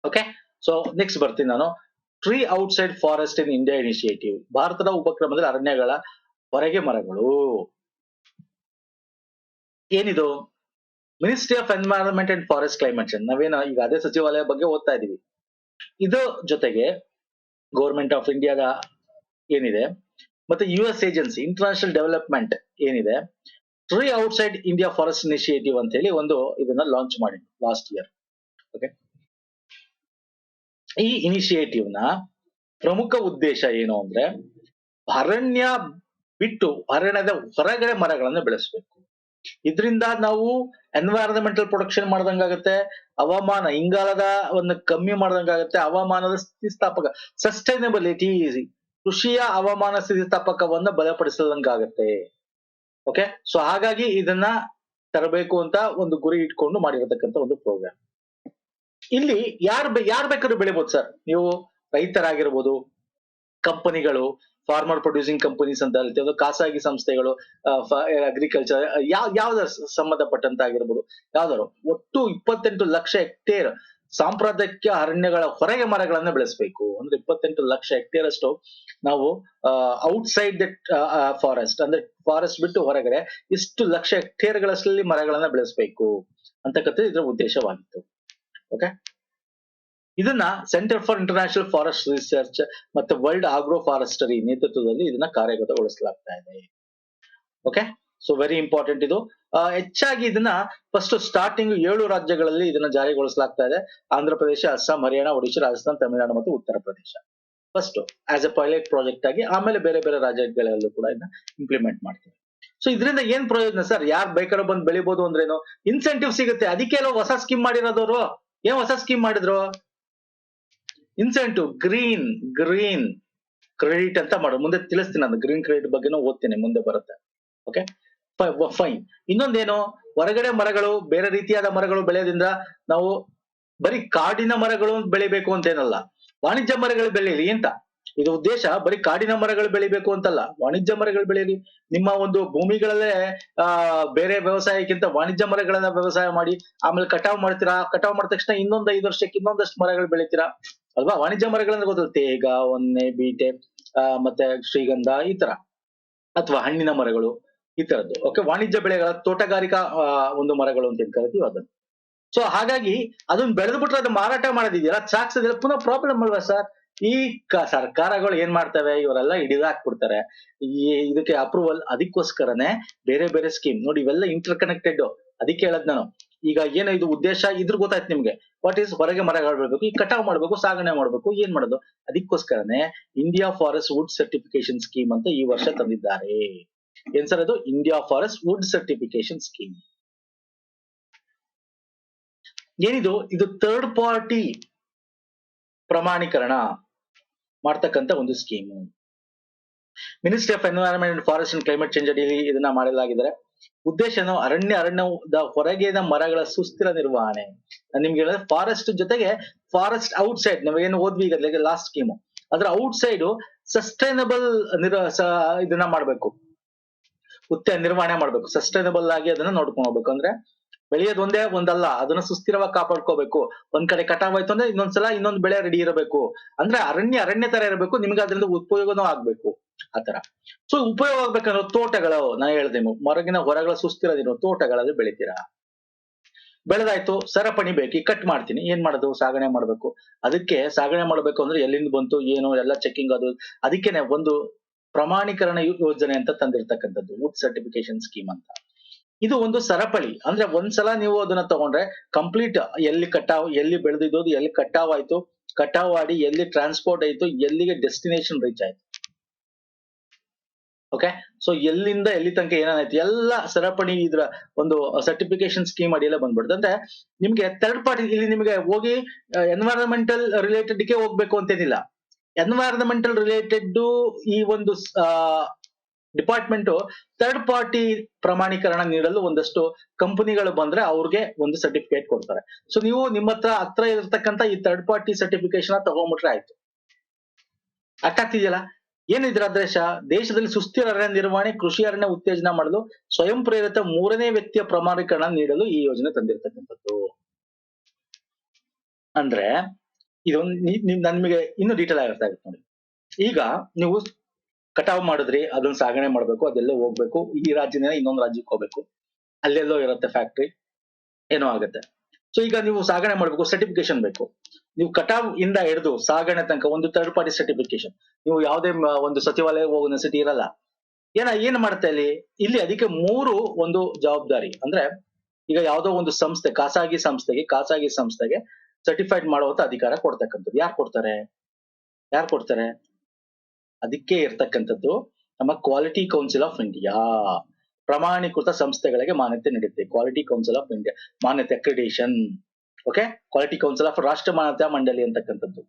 ಓಕೆ, ಸೊ ನೆಕ್ಸ್ಟ್ ಬರ್ತೀನಿ ನಾನು. Tree outside forest in India initiative, ಭಾರತದ ಉಪಕ್ರಮದಲ್ಲಿ ಅರಣ್ಯಗಳ ಹೊರಗೆ ಮರಗಳು. ಏನಿದು? Ministry of environment and forest climate change, ನಾವೇನ ಈಗ ಅದೇ ಸಚಿವಾಲಯ ಬಗ್ಗೆ ಓದ್ತಾ ಇದೀವಿ. ಇದು ಜೊತೆಗೆ ಗೌರ್ಮೆಂಟ್ ಆಫ್ ಇಂಡಿಯಾದ ಏನಿದೆ, ಮತ್ತೆ US ಏಜೆನ್ಸಿ ಇಂಟರ್ನ್ಯಾಷನಲ್ ಡೆವಲಪ್ಮೆಂಟ್ ಏನಿದೆ, tree outside India forest initiative ಅಂತ ಹೇಳಿ ಒಂದು ಇದನ್ನ ಲಾಂಚ್ ಮಾಡಿ ಲಾಸ್ಟ್ ಇಯರ್. ಓಕೆ, ಈ ಇನಿಷಿಯೇಟಿವ್ ನ ಪ್ರಮುಖ ಉದ್ದೇಶ ಏನು ಅಂದ್ರೆ, ಅರಣ್ಯ ಬಿಟ್ಟು ಅರಣ್ಯದ ಹೊರಗಡೆ ಮರಗಳನ್ನು ಬೆಳೆಸಬೇಕು. ಇದರಿಂದ ನಾವು ಎನ್ವೈರನ್ಮೆಂಟಲ್ ಪ್ರೊಟೆಕ್ಷನ್ ಮಾಡ್ದಂಗಾಗತ್ತೆ, ಹವಾಮಾನ ಇಂಗಾಲದ ಒಂದು ಕಮ್ಮಿ ಮಾಡ್ದಂಗಾಗತ್ತೆ, ಹವಾಮಾನದ ಸ್ಥಿತಿಸ್ಥಾಪಕ ಸಸ್ಟೈನಬಿಲಿಟಿ, ಕೃಷಿಯ ಹವಾಮಾನ ಸ್ಥಿತಿಸ್ಥಾಪಕವನ್ನ ಬಲಪಡಿಸಿದಂಗಾಗತ್ತೆ. ಓಕೆ, ಸೊ ಹಾಗಾಗಿ ಇದನ್ನ ತರಬೇಕು ಅಂತ ಒಂದು ಗುರಿ ಇಟ್ಕೊಂಡು ಮಾಡಿರತಕ್ಕಂತ ಒಂದು ಪ್ರೋಗ್ರಾಮ್. ಇಲ್ಲಿ ಯಾರ್ ಬೇಕಾದ್ರೂ ಬೆಳಿಬಹುದು ಸರ್. ನೀವು ರೈತರಾಗಿರ್ಬೋದು, ಕಂಪನಿಗಳು, ಫಾರ್ಮರ್ ಪ್ರೊಡ್ಯೂಸಿಂಗ್ ಕಂಪನೀಸ್ ಅಂತ ಹೇಳ್ತೀವಿ, ಖಾಸಗಿ ಸಂಸ್ಥೆಗಳು, ಅಗ್ರಿಕಲ್ಚರ್ ಯಾವ್ದಾರ ಸಂಬಂಧಪಟ್ಟಂತ ಆಗಿರ್ಬೋದು, ಯಾವ್ದಾರು. ಒಟ್ಟು 28 ಲಕ್ಷ ಹೆಕ್ಟೇರ್ ಸಾಂಪ್ರದಾಯಿಕ ಅರಣ್ಯಗಳ ಹೊರಗೆ ಮರಗಳನ್ನ ಬೆಳೆಸಬೇಕು. ಅಂದ್ರೆ 28 ಲಕ್ಷ ಹೆಕ್ಟೇರ್ ಅಷ್ಟು ನಾವು ಔಟ್ಸೈಡ್ ದಟ್ ಫಾರೆಸ್ಟ್, ಅಂದ್ರೆ ಫಾರೆಸ್ಟ್ ಬಿಟ್ಟು ಹೊರಗಡೆ ಇಷ್ಟು ಲಕ್ಷ ಹೆಕ್ಟೇರ್ಗಳಲ್ಲಿ ಮರಗಳನ್ನ ಬೆಳೆಸಬೇಕು ಅಂತಕ್ಕಂಥದ್ದು ಇದರ ಉದ್ದೇಶವಾಗಿತ್ತು. ಓಕೆ, ಇದನ್ನ centre for international forest research ಮತ್ತೆ ವರ್ಲ್ಡ್ ಆಗ್ರೋ ಫಾರೆಸ್ಟರಿ ನೇತೃತ್ವದಲ್ಲಿ ಇದನ್ನ ಕಾರ್ಯಗತಗೊಳಿಸಲಾಗ್ತಾ ಇದೆ. ಓಕೆ, ಸೊ ವೆರಿ ಇಂಪಾರ್ಟೆಂಟ್ ಇದು. ಹೆಚ್ಚಾಗಿ ಇದನ್ನ ಫಸ್ಟ್ ಸ್ಟಾರ್ಟಿಂಗ್ 7 ರಾಜ್ಯಗಳಲ್ಲಿ ಇದನ್ನ ಜಾರಿಗೊಳಿಸಲಾಗ್ತಾ ಇದೆ. ಆಂಧ್ರ ಪ್ರದೇಶ, ಅಸ್ಸಾಂ, ಹರಿಯಾಣ, ಒಡಿಶಾ, ರಾಜಸ್ಥಾನ್, ತಮಿಳುನಾಡು ಮತ್ತು Uttar Pradesh first as A pilot project ಆಗಿ. ಆಮೇಲೆ ಬೇರೆ ಬೇರೆ ರಾಜ್ಯಗಳಲ್ಲೂ ಕೂಡ ಇದನ್ನ ಇಂಪ್ಲಿಮೆಂಟ್ ಮಾಡ್ತೀವಿ. ಸೊ ಇದರಿಂದ ಏನ್ ಪ್ರಯೋಜನ ಸರ್? ಯಾರು ಬೇಕಾದ್ರೂ ಬಂದು ಬೆಳಿಬಹುದು ಅಂದ್ರೇನು? ಇನ್ಸೆಂಟಿವ್ ಸಿಗುತ್ತೆ. ಅದಕ್ಕೆ ಎಲ್ಲ ಹೊಸ ಸ್ಕೀಮ್ ಮಾಡಿರೋದವರು. ಏನ್ ಹೊಸ ಸ್ಕೀಮ್ ಮಾಡಿದ್ರು? ಇನ್ಸೆಂಟಿವ್, ಗ್ರೀನ್ ಕ್ರೆಡಿಟ್ ಅಂತ ಮಾಡೋದು. ಮುಂದೆ ತಿಳಿಸ್ತೀನಿ, ನಾನು ಗ್ರೀನ್ ಕ್ರೆಡಿಟ್ ಬಗ್ಗೆನೂ ಓದ್ತೀನಿ, ಮುಂದೆ ಬರುತ್ತೆ. Okay, fine. ಇನ್ನೊಂದೇನು, ಹೊರಗಡೆ ಮರಗಳು, ಬೇರೆ ರೀತಿಯಾದ ಮರಗಳು ಬೆಳೆಯೋದ್ರಿಂದ ನಾವು ಬರೀ ಕಾಡಿನ ಮರಗಳು ಬೆಳಿಬೇಕು ಅಂತೇನಲ್ಲ, ವಾಣಿಜ್ಯ ಮರಗಳು ಬೆಳೀಲಿ ಅಂತ ಇದು ಉದ್ದೇಶ. ಬರೀ ಕಾಡಿನ ಮರಗಳು ಬೆಳಿಬೇಕು ಅಂತಲ್ಲ, ವಾಣಿಜ್ಯ ಮರಗಳು ಬೆಳೀಲಿ. ನಿಮ್ಮ ಒಂದು ಭೂಮಿಗಳಲ್ಲೇ ಬೇರೆ ವ್ಯವಸಾಯಕ್ಕಿಂತ ವಾಣಿಜ್ಯ ಮರಗಳನ್ನ ವ್ಯವಸಾಯ ಮಾಡಿ ಆಮೇಲೆ ಕಟಾವ್ ಮಾಡ್ತೀರಾ. ಕಟಾವ್ ಮಾಡಿದ ತಕ್ಷಣ ಇನ್ನೊಂದು 5 ವರ್ಷಕ್ಕೆ ಇನ್ನೊಂದಷ್ಟು ಮರಗಳು ಬೆಳಿತೀರಾ ಅಲ್ವಾ? ವಾಣಿಜ್ಯ ಮರಗಳಂದ್ರೆ ಗೊತ್ತಲ್ಲ, ತೇಗ, ಒನ್ನೆ, ಬೀಟೆ, ಮತ್ತೆ ಶ್ರೀಗಂಧ ಈ ತರ, ಅಥವಾ ಹಣ್ಣಿನ ಮರಗಳು ಈ ತರದ್ದು. ಓಕೆ, ವಾಣಿಜ್ಯ ಬೆಳೆಗಳ ತೋಟಗಾರಿಕಾ ಒಂದು ಮರಗಳು ಅಂತ ಕರಿತೀವಿ ಅದನ್ನು. ಸೊ ಹಾಗಾಗಿ ಅದನ್ನ ಬೆಳೆದು ಬಿಟ್ರೆ ಅದು ಮಾರಾಟ ಮಾಡೋದಿದೆಯಲ್ಲ, ಸಾಕ್ಸೋದಿಲ್ಲ, ಪುನಃ ಪ್ರಾಬ್ಲಮ್ ಅಲ್ವಾ ಸರ್? ಈ ಸರ್ಕಾರಗಳು ಏನ್ ಮಾಡ್ತವೆ, ಇವರೆಲ್ಲ ಹಿಡಿದಾಕ್ಬಿಡ್ತಾರೆ ಇದಕ್ಕೆ ಅಪ್ರೂವಲ್. ಅದಕ್ಕೋಸ್ಕರನೇ ಬೇರೆ ಬೇರೆ ಸ್ಕೀಮ್ ನೋಡಿ, ಇವೆಲ್ಲ ಇಂಟರ್ ಕನೆಕ್ಟೆಡ್. ಅದಕ್ಕೆ ಹೇಳದ್ ನಾನು. ಈಗ ಏನು ಇದು ಉದ್ದೇಶ ಇದ್ರ ಗೊತ್ತಾಯ್ತು ನಿಮ್ಗೆ. ವಾಟ್ ಈಸ್ ಹೊರಗೆ ಮರಗಳು ಬೆಳಬೇಕು, ಈ ಕಟಾವ್ ಮಾಡ್ಬೇಕು, ಸಾಗಣೆ ಮಾಡ್ಬೇಕು, ಏನ್ ಮಾಡೋದು? ಅದಕ್ಕೋಸ್ಕರನೇ India forest wood certification scheme ಅಂತ ಈ ವರ್ಷ ತಂದಿದ್ದಾರೆ. ಏನ್ ಸರ್ ಅದು? India forest wood certification scheme. ಏನಿದು? ಇದು ಥರ್ಡ್ ಪಾರ್ಟಿ ಪ್ರಮಾಣೀಕರಣ ಮಾಡ್ತಕ್ಕಂತ ಒಂದು scheme. Ministry of environment and forest and climate change ಅಡಿಯಲ್ಲಿ ಇದನ್ನ ಮಾಡಲಾಗಿದ್ದಾರೆ. ಉದ್ದೇಶನು ಅರಣ್ಯದ ಹೊರಗಿನ ಮರಗಳ ಸುಸ್ಥಿರ ನಿರ್ವಹಣೆ. ನಿಮ್ಗೆ ಹೇಳಿದ್ರೆ ಫಾರೆಸ್ಟ್ ಜೊತೆಗೆ ಫಾರೆಸ್ಟ್ ಔಟ್ ಸೈಡ್, ನಾವೇನು ಓದ್ವಿ ಈಗ ಲಾಸ್ಟ್ ಸ್ಕೀಮು, ಅದ್ರ ಔಟ್ ಸೈಡ್ ಸಸ್ಟೈನಬಲ್ ಇದನ್ನ ಮಾಡ್ಬೇಕು, ನಿರ್ವಹಣೆ ಮಾಡ್ಬೇಕು. ಸಸ್ಟೈನಬಲ್ ಆಗಿ ಅದನ್ನ ನೋಡ್ಕೊಂಡು ಹೋಗ್ಬೇಕು. ಅಂದ್ರೆ ಬೆಳೆಯೋದು ಒಂದಲ್ಲ, ಅದನ್ನ ಸುಸ್ಥಿರವಾಗಿ ಕಾಪಾಡ್ಕೋಬೇಕು. ಒಂದ್ ಕಡೆ ಕಟಾವ್ ಆಯ್ತು ಅಂದ್ರೆ ಇನ್ನೊಂದ್ಸಲ ಇನ್ನೊಂದ್ ಬೆಳೆ ರೆಡಿ ಇರಬೇಕು. ಅಂದ್ರೆ ಅರಣ್ಯ ತರ ಇರಬೇಕು, ನಿಮ್ಗೆ ಅದರಿಂದ ಉಪಯೋಗನೂ ಆಗ್ಬೇಕು ಆತರ. ಸೊ ಉಪಯೋಗ ಆಗ್ಬೇಕಂದ್ರೆ ತೋಟಗಳು, ನಾ ಹೇಳ್ದೆ, ಮರಗಿನ ಹೊರಗಳ ಸುಸ್ಥಿರದಿರೋ ತೋಟಗಳಲ್ಲಿ ಬೆಳಿತೀರಾ. ಬೆಳೆದಾಯ್ತು, ಸರಪಣಿ ಬೇಕು, ಕಟ್ ಮಾಡ್ತೀನಿ, ಏನ್ ಮಾಡೋದು? ಸಾಗಣೆ ಮಾಡ್ಬೇಕು. ಅದಕ್ಕೆ ಸಾಗಣೆ ಮಾಡ್ಬೇಕು ಅಂದ್ರೆ ಎಲ್ಲಿಂದ ಬಂತು ಏನು ಎಲ್ಲ ಚೆಕಿಂಗ್, ಅದು ಅದಕ್ಕೇನೆ ಒಂದು ಪ್ರಮಾಣೀಕರಣ ಯೋಜನೆ ಅಂತ ತಂದಿರ್ತಕ್ಕಂಥದ್ದು ವುಡ್ ಸರ್ಟಿಫಿಕೇಶನ್ ಸ್ಕೀಮ್ ಅಂತ. ಇದು ಒಂದು ಸರಪಳಿ. ಅಂದ್ರೆ ಒಂದ್ಸಲ ನೀವು ಅದನ್ನ ತಗೊಂಡ್ರೆ ಕಂಪ್ಲೀಟ್ ಎಲ್ಲಿ ಕಟಾವ್, ಎಲ್ಲಿ ಬೆಳೆದಿದ್ದೋದು, ಎಲ್ಲಿ ಕಟಾವ್ ಆಯ್ತು, ಕಟಾವ್ ಮಾಡಿ ಎಲ್ಲಿ ಟ್ರಾನ್ಸ್ಪೋರ್ಟ್ ಆಯ್ತು, ಎಲ್ಲಿಗೆ ಡೆಸ್ಟಿನೇಷನ್ ರೀಚ್ ಆಯ್ತು. ಓಕೆ, ಸೊ ಎಲ್ಲಿಂದ ಎಲ್ಲಿ ತನಕ ಏನಾಯ್ತು ಎಲ್ಲ ಸರಪಳಿ ಇದ್ರ ಒಂದು ಸರ್ಟಿಫಿಕೇಶನ್ ಸ್ಕೀಮ್ ಅಡಿಯೆಲ್ಲ ಬಂದ್ಬಿಡುತ್ತೆ. ಅಂದ್ರೆ ನಿಮ್ಗೆ ಥರ್ಡ್ ಪಾರ್ಟಿ, ಇಲ್ಲಿ ನಿಮ್ಗೆ ಹೋಗಿ ಎನ್ವೈರನ್ಮೆಂಟಲ್ ರಿಲೇಟೆಡ್ ಗೆ ಹೋಗ್ಬೇಕು ಅಂತೇನಿಲ್ಲ. ಎನ್ವೈರನ್ಮೆಂಟಲ್ ರಿಲೇಟೆಡ್ ಈ ಒಂದು ಡಿಪಾರ್ಟ್ಮೆಂಟ್ ಥರ್ಡ್ ಪಾರ್ಟಿ ಪ್ರಮಾಣೀಕರಣ ನೀಡಲು ಒಂದಷ್ಟು ಕಂಪನಿಗಳು ಬಂದ್ರೆ ಅವ್ರಿಗೆ ಒಂದು ಸರ್ಟಿಫಿಕೇಟ್ ಕೊಡ್ತಾರೆ. ಸೊ ನೀವು ನಿಮ್ಮ ಹತ್ರ ಇರತಕ್ಕಂತ ಈ ಥರ್ಡ್ ಪಾರ್ಟಿ ಸರ್ಟಿಫಿಕೇಶನ್ ತಗೊಂಡ್ಬಿಟ್ರೆ ಆಯ್ತು. ಅರ್ಥ ಆಗ್ತಿದೆಯಲ್ಲ? ಏನು ಇದರ ಉದ್ದೇಶ? ದೇಶದಲ್ಲಿ ಸುಸ್ಥಿರ ಅರಣ್ಯ ನಿರ್ವಹಣೆ, ಕೃಷಿ ಅರಣ್ಯ ಉತ್ತೇಜನ ಮಾಡಲು ಸ್ವಯಂ ಪ್ರೇರಿತ ಮೂರನೇ ವ್ಯಕ್ತಿಯ ಪ್ರಮಾಣೀಕರಣ ನೀಡಲು ಈ ಯೋಜನೆ ತಂದಿರತಕ್ಕಂಥದ್ದು. ಅಂದ್ರೆ ಇದೊಂದು ನಿಮಗೆ ಇನ್ನು ಡೀಟೇಲ್ ಆಗಿ ಅರ್ಥ ಆಗುತ್ತೆ ನೋಡಿ. ಈಗ ನೀವು ಕಟಾವು ಮಾಡಿದ್ರಿ, ಅದನ್ನ ಸಾಗಣೆ ಮಾಡ್ಬೇಕು, ಅದೆಲ್ಲ ಹೋಗ್ಬೇಕು, ಈ ರಾಜ್ಯದಿಂದ ಇನ್ನೊಂದು ರಾಜ್ಯಕ್ಕೆ ಹೋಗ್ಬೇಕು, ಅಲ್ಲೆಲ್ಲೋ ಇರುತ್ತೆ ಫ್ಯಾಕ್ಟ್ರಿ, ಏನೋ ಆಗುತ್ತೆ. ಸೊ ಈಗ ನೀವು ಸಾಗಣೆ ಮಾಡ್ಬೇಕು, ಸರ್ಟಿಫಿಕೇಶನ್ ಬೇಕು. ನೀವು ಕಟಾವ್ ಇಂದ ಹಿಡಿದು ಸಾಗಣೆ ತನಕ ಒಂದು ಥರ್ಡ್ ಪಾರ್ಟಿ ಸರ್ಟಿಫಿಕೇಶನ್. ನೀವು ಯಾವುದೇ ಒಂದು ಸಚಿವಾಲಯ ಹೋಗೋ ನೆಸಿಟಿ ಇರಲ್ಲ. ಏನ್ ಮಾಡುತ್ತೆ ಇಲ್ಲಿ ಅದಕ್ಕೆ ಮೂರು ಒಂದು ಜವಾಬ್ದಾರಿ. ಅಂದ್ರೆ ಈಗ ಯಾವುದೋ ಒಂದು ಸಂಸ್ಥೆ, ಖಾಸಗಿ ಸಂಸ್ಥೆಗೆ ಸರ್ಟಿಫೈಡ್ ಮಾಡುವಂತ ಅಧಿಕಾರ ಕೊಡ್ತಕ್ಕಂಥದ್ದು ಯಾರು ಕೊಡ್ತಾರೆ? ಅದಕ್ಕೆ ಇರ್ತಕ್ಕಂಥದ್ದು ನಮ್ಮ ಕ್ವಾಲಿಟಿ ಕೌನ್ಸಿಲ್ ಆಫ್ ಇಂಡಿಯಾ. ಪ್ರಮಾಣೀಕೃತ ಸಂಸ್ಥೆಗಳಿಗೆ ಮಾನ್ಯತೆ ನೀಡುತ್ತೆ ಕ್ವಾಲಿಟಿ ಕೌನ್ಸಿಲ್ ಆಫ್ ಇಂಡಿಯಾ, ಮಾನ್ಯತೆ accreditation. Okay, quality council of ರಾಷ್ಟ್ರ ಮಾನ್ಯತಾ ಮಂಡಳಿ ಅಂತಕ್ಕಂಥದ್ದು.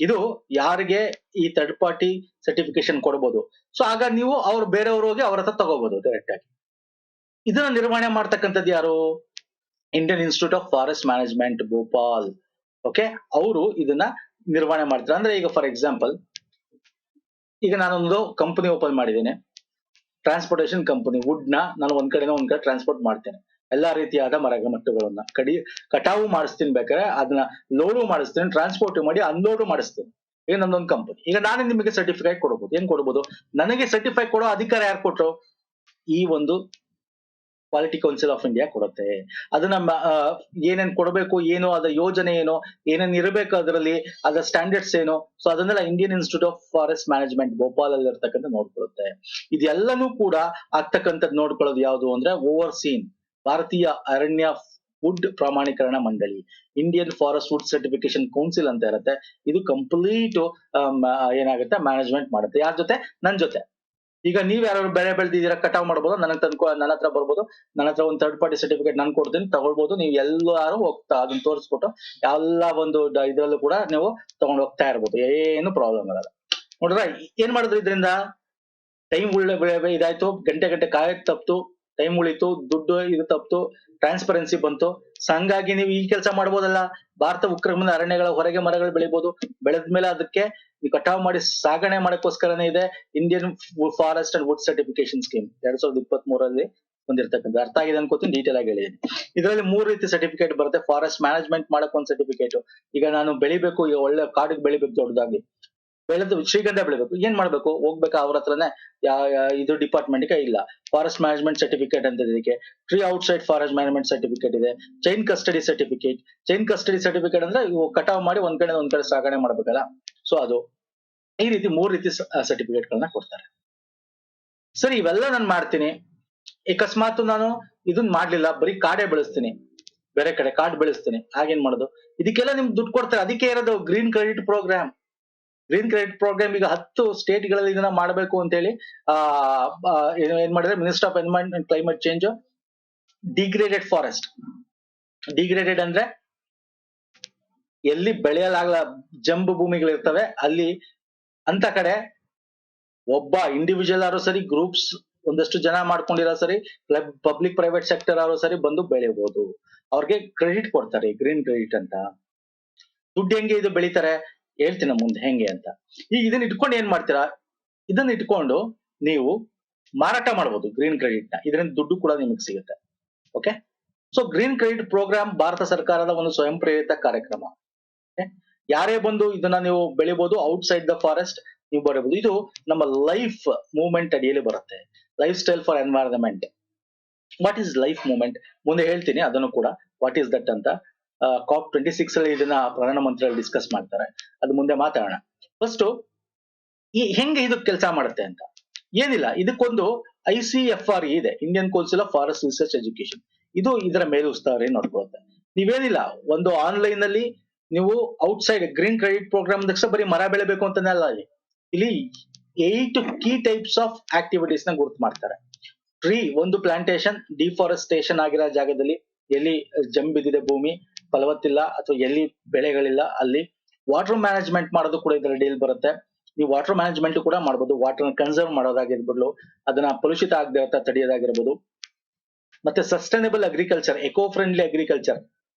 ಇದು ಯಾರಿಗೆ ಈ ಥರ್ಡ್ ಪಾರ್ಟಿ ಸರ್ಟಿಫಿಕೇಶನ್ ಕೊಡ್ಬೋದು. ಸೊ ಆಗ ನೀವು ಬೇರೆಯವರು ಹೋಗಿ ಅವ್ರ ಹತ್ರ ತಗೋಬಹುದು ಡೈರೆಕ್ಟ್ ಆಗಿ. ಇದನ್ನ ನಿರ್ವಹಣೆ ಮಾಡ್ತಕ್ಕಂಥದ್ದು ಯಾರು? Indian institute of forest management, Bhopal. Okay, ಅವರು ಇದನ್ನ ನಿರ್ವಹಣೆ ಮಾಡ್ತಾರೆ. ಅಂದ್ರೆ ಈಗ ಫಾರ್ ಎಕ್ಸಾಂಪಲ್, ಈಗ ನಾನೊಂದು ಕಂಪನಿ ಓಪನ್ ಮಾಡಿದ್ದೇನೆ, ಟ್ರಾನ್ಸ್ಪೋರ್ಟೇಷನ್ ಕಂಪನಿ. ವುಡ್ ನಾನು ಒಂದ್ ಕಡೆ ಟ್ರಾನ್ಸ್ಪೋರ್ಟ್ ಮಾಡ್ತೇನೆ. ಎಲ್ಲಾ ರೀತಿಯಾದ ಮರಮಟ್ಟುಗಳನ್ನ ಕಟಾವು ಮಾಡಿಸ್ತೀನಿ, ಬೇಕಾದ್ರೆ ಅದನ್ನ ಲೋಡು ಮಾಡಿಸ್ತೀನಿ, ಟ್ರಾನ್ಸ್ಪೋರ್ಟ್ ಮಾಡಿ ಅನ್ಲೋಡು ಮಾಡಿಸ್ತೀನಿ. ಈಗ ನಂದೊಂದು ಕಂಪನಿ. ಈಗ ನಾನು ನಿಮಗೆ ಸರ್ಟಿಫಿಕೇಟ್ ಕೊಡಬಹುದು. ಏನ್ ಕೊಡಬಹುದು? ನನಗೆ ಸರ್ಟಿಫೈಡ್ ಕೊಡೋ ಅಧಿಕಾರ ಯಾರು ಕೊಟ್ರು? ಈ ಒಂದು ಕ್ವಾಲಿಟಿ ಕೌನ್ಸಿಲ್ ಆಫ್ ಇಂಡಿಯಾ ಕೊಡುತ್ತೆ. ಅದನ್ನ ಏನೇನ್ ಕೊಡಬೇಕು, ಏನು ಅದರ ಯೋಜನೆ ಏನು, ಏನೇನ್ ಇರಬೇಕು ಅದರಲ್ಲಿ, ಅದರ ಸ್ಟ್ಯಾಂಡರ್ಡ್ಸ್ ಏನು, ಸೊ ಅದನ್ನೆಲ್ಲ Indian institute of forest management Bhopal ಅಲ್ಲಿ ಇರ್ತಕ್ಕಂಥ ನೋಡ್ಕೊಳ್ಳುತ್ತೆ. ಇದೆಲ್ಲನೂ ಕೂಡ ಆಗ್ತಕ್ಕಂಥದ್ದು ನೋಡ್ಕೊಳ್ಳೋದು ಯಾವುದು ಅಂದ್ರೆ ಓವರ್ಸೀನ್ ಭಾರತೀಯ ಅರಣ್ಯ ವುಡ್ ಪ್ರಮಾಣೀಕರಣ ಮಂಡಳಿ, Indian forest wood certification council ಅಂತ ಇರುತ್ತೆ. ಇದು ಕಂಪ್ಲೀಟ್ ಏನಾಗುತ್ತೆ, ಮ್ಯಾನೇಜ್ಮೆಂಟ್ ಮಾಡುತ್ತೆ. ಯಾರ ಜೊತೆ? ನನ್ ಜೊತೆ. ಈಗ ನೀವ್ ಯಾರು ಬೆಳೆ ಬೆಳೆದಿದ್ದೀರಾ, ಕಟಾವ್ ಮಾಡ್ಬೋದು, ನನ್ನ ಹತ್ರ ಬರ್ಬೋದು, ನನ್ನ ಹತ್ರ ಒಂದು ಥರ್ಡ್ ಪಾರ್ಟಿ ಸರ್ಟಿಫಿಕೇಟ್ ನಾನು ಕೊಡ್ತೀನಿ, ತಗೊಳ್ಬೋದು. ನೀವು ಎಲ್ಲಾರು ಹೋಗ್ತಾ ಅದನ್ನ ತೋರಿಸ್ಬಿಟ್ಟು ಎಲ್ಲ ಒಂದು ಇದ್ರಲ್ಲೂ ಕೂಡ ನೀವು ತಗೊಂಡು ಹೋಗ್ತಾ ಇರ್ಬೋದು, ಏನು ಪ್ರಾಬ್ಲಮ್ ಇರಲ್ಲ. ನೋಡ್ರ ಏನ್ ಮಾಡಿದ್ರು ಇದರಿಂದ? ಟೈಮ್ ಇದಾಯ್ತು, ಗಂಟೆ ಕಾಯಕ್ ತಪ್ತು, ಟೈಮ್ ಉಳಿತು, ದುಡ್ಡು ಇದು ತಪ್ತು, ಟ್ರಾನ್ಸ್ಪರೆನ್ಸಿ ಬಂತು. ಹಂಗಾಗಿ ನೀವು ಈ ಕೆಲಸ ಮಾಡ್ಬೋದಲ್ಲ. ಭಾರತ ಉಕ್ರಮದ ಅರಣ್ಯಗಳ ಹೊರಗೆ ಮರಗಳು ಬೆಳಿಬಹುದು. ಬೆಳೆದ್ಮೇಲೆ ಅದಕ್ಕೆ ಕಟಾವ್ ಮಾಡಿ ಸಾಗಣೆ ಮಾಡಕ್ಕೋಸ್ಕರನೇ ಇದೆ Indian forest and wood certification scheme 2023 ಬಂದಿರ್ತಕ್ಕಂಥ. ಅರ್ಥ ಆಗಿದೆ ಅನ್ಕೋತೀನಿ, ಡೀಟೇಲ್ ಆಗಿ ಹೇಳಿದ್ದೀನಿ. ಇದರಲ್ಲಿ 3 ರೀತಿ ಸರ್ಟಿಫಿಕೇಟ್ ಬರುತ್ತೆ. ಫಾರೆಸ್ಟ್ ಮ್ಯಾನೇಜ್ಮೆಂಟ್ ಮಾಡಕ್ ಒಂದು ಸರ್ಟಿಫಿಕೇಟ್. ಈಗ ನಾನು ಬೆಳಿಬೇಕು, ಈಗ ಒಳ್ಳೆ ಕಾಡಿಗೆ ಬೆಳಿಬೇಕು, ದೊಡ್ಡದಾಗಿ ಬೆಳೆದು ಶ್ರೀಗಂಧ ಬೆಳಿಬೇಕು, ಏನ್ ಮಾಡ್ಬೇಕು? ಹೋಗ್ಬೇಕಾ ಅವ್ರ ಹತ್ರನೇ? ಇದು ಡಿಪಾರ್ಟ್ಮೆಂಟ್ಗೆ ಇಲ್ಲ. ಫಾರೆಸ್ಟ್ ಮ್ಯಾನೇಜ್ಮೆಂಟ್ ಸರ್ಟಿಫಿಕೇಟ್ ಅಂತ ಇದಕ್ಕೆ. Tree out side forest management certificate ಇದೆ. ಚೈನ್ ಕಸ್ಟಡಿ ಸರ್ಟಿಫಿಕೇಟ್ ಅಂದ್ರೆ ಇವು ಕಟಾವ್ ಮಾಡಿ ಒಂದ್ ಕಡೆ ಸಾಗಣೆ ಮಾಡ್ಬೇಕಲ್ಲ, ಸೊ ಅದು. ಈ ರೀತಿ 3 ರೀತಿ ಸರ್ಟಿಫಿಕೇಟ್ ಗಳನ್ನ ಕೊಡ್ತಾರೆ. ಸರಿ, ಇವೆಲ್ಲ ನಾನು ಮಾಡ್ತೀನಿ. ಅಕಸ್ಮಾತ್ ನಾನು ಇದನ್ ಮಾಡ್ಲಿಲ್ಲ, ಬರೀ ಕಾಡೇ ಬೆಳೆಸ್ತೀನಿ, ಬೇರೆ ಕಡೆ ಕಾಡ್ ಬೆಳೆಸ್ತೀನಿ, ಹಾಗೇನ್ ಮಾಡೋದು? ಇದಕ್ಕೆಲ್ಲ ನಿಮ್ಗೆ ದುಡ್ಡು ಕೊಡ್ತಾರೆ. ಅದಕ್ಕೆ ಇರೋದು ಗ್ರೀನ್ ಕ್ರೆಡಿಟ್ ಪ್ರೋಗ್ರಾಮ್. ಈಗ 10 ಸ್ಟೇಟ್ಗಳಲ್ಲಿ ಇದನ್ನ ಮಾಡಬೇಕು ಅಂತ ಹೇಳಿ ಏನ್ ಮಾಡಿದ್ರೆ, minister of environment and climate change degraded forest. Degraded ಅಂದ್ರೆ ಎಲ್ಲಿ ಬೆಳೆಯಲಾಗಲ ಜಂಬು ಭೂಮಿಗಳಿರ್ತವೆ ಅಲ್ಲಿ, ಅಂತ ಕಡೆ ಒಬ್ಬ ಇಂಡಿವಿಜುವಲ್ ಆದ್ರೂ ಸರಿ, ಗ್ರೂಪ್ಸ್ ಒಂದಷ್ಟು ಜನ ಮಾಡ್ಕೊಂಡಿರೋ ಸರಿ, ಪಬ್ಲಿಕ್ ಪ್ರೈವೇಟ್ ಸೆಕ್ಟರ್ ಆದ್ರೂ ಸರಿ ಬಂದು ಬೆಳೆಯಬಹುದು. ಅವ್ರಿಗೆ ಕ್ರೆಡಿಟ್ ಕೊಡ್ತಾರೆ, ಗ್ರೀನ್ ಕ್ರೆಡಿಟ್ ಅಂತ. ದುಡ್ಡು ಹೆಂಗೆ ಇದು ಬೆಳಿತಾರೆ ಹೇಳ್ತೀನಿ ಮುಂದೆ ಹೆಂಗೆ ಅಂತ. ಈಗ ಇದನ್ನ ಇಟ್ಕೊಂಡು ಏನ್ ಮಾಡ್ತೀರಾ? ಇದನ್ನ ಇಟ್ಕೊಂಡು ನೀವು ಮಾರಾಟ ಮಾಡಬಹುದು ಗ್ರೀನ್ ಕ್ರೆಡಿಟ್ ನ. ಇದರಿಂದ ದುಡ್ಡು ಕೂಡ ನಿಮಗೆ ಸಿಗುತ್ತೆ. Okay, so green credit programme Bharat ಸರ್ಕಾರದ ಒಂದು ಸ್ವಯಂ ಪ್ರೇರಿತ ಕಾರ್ಯಕ್ರಮ. ಯಾರೇ ಬಂದು ಇದನ್ನ ನೀವು ಬೆಳಿಬಹುದು. ಔಟ್ ಸೈಡ್ ದ ಫಾರೆಸ್ಟ್ ನೀವು ಬರಬಹುದು. ಇದು ನಮ್ಮ ಲೈಫ್ ಮೂವ್ಮೆಂಟ್ ಅಡಿಯಲ್ಲಿ ಬರುತ್ತೆ. Life style for environment. What is life movement ಮುಂದೆ ಹೇಳ್ತೀನಿ, ಅದನ್ನು ಕೂಡ ವಾಟ್ ಈಸ್ ದಟ್ ಅಂತ. COP26 ಅಲ್ಲಿ ಇದನ್ನ ಪ್ರಧಾನಮಂತ್ರಿಗಳು ಡಿಸ್ಕಸ್ ಮಾಡ್ತಾರೆ, ಅದು ಮುಂದೆ ಮಾತಾಡೋಣ. ಫಸ್ಟ್ ಹೆಂಗೆ ಇದು ಕೆಲಸ ಮಾಡುತ್ತೆ ಅಂತ. ಏನಿಲ್ಲ, ಇದಕ್ಕೊಂದು ICFRE ಇದೆ, Indian council of forest research education. ಇದು ಇದರ ಮೇಲುಸ್ತುವಾರಿ ನೋಡ್ಕೊಳುತ್ತೆ. ನೀವೇನಿಲ್ಲ, ಒಂದು ಆನ್ಲೈನ್ ಅಲ್ಲಿ ನೀವು outside green credit programme ಬರೀ ಮರ ಬೆಳಿಬೇಕು ಅಂತಾನೆಲ್ಲ ಇಲ್ಲಿ 8 ಕೀ ಟೈಪ್ಸ್ ಆಫ್ ಆಕ್ಟಿವಿಟೀಸ್ ನ ಗುರುತು ಮಾಡ್ತಾರೆ. ಟ್ರೀ ಒಂದು ಪ್ಲಾಂಟೇಶನ್, ಡಿಫಾರೆಸ್ಟೇಷನ್ ಆಗಿರೋ ಜಾಗದಲ್ಲಿ ಎಲ್ಲಿ ಜಂಬಿದಿದೆ ಭೂಮಿ, ಫಲವತ್ತಿಲ್ಲ ಅಥವಾ ಎಲ್ಲಿ ಬೆಳೆಗಳಿಲ್ಲ ಅಲ್ಲಿ. ವಾಟರ್ ಮ್ಯಾನೇಜ್ಮೆಂಟ್ ಮಾಡೋದು ಕೂಡ ಇದರ ಡೀಲ್ ಬರುತ್ತೆ. ನೀವು ವಾಟರ್ ಮ್ಯಾನೇಜ್ಮೆಂಟ್ ಕೂಡ ಮಾಡ್ಬೋದು. ವಾಟರ್ ಕನ್ಸರ್ವ್ ಮಾಡೋದಾಗಿರ್ಬೋದು, ಅದನ್ನ ಕಲುಷಿತ ಆಗದೆ ತಡೆಯೋದಾಗಿರ್ಬೋದು. ಮತ್ತೆ sustainable agriculture, eco friendly agriculture.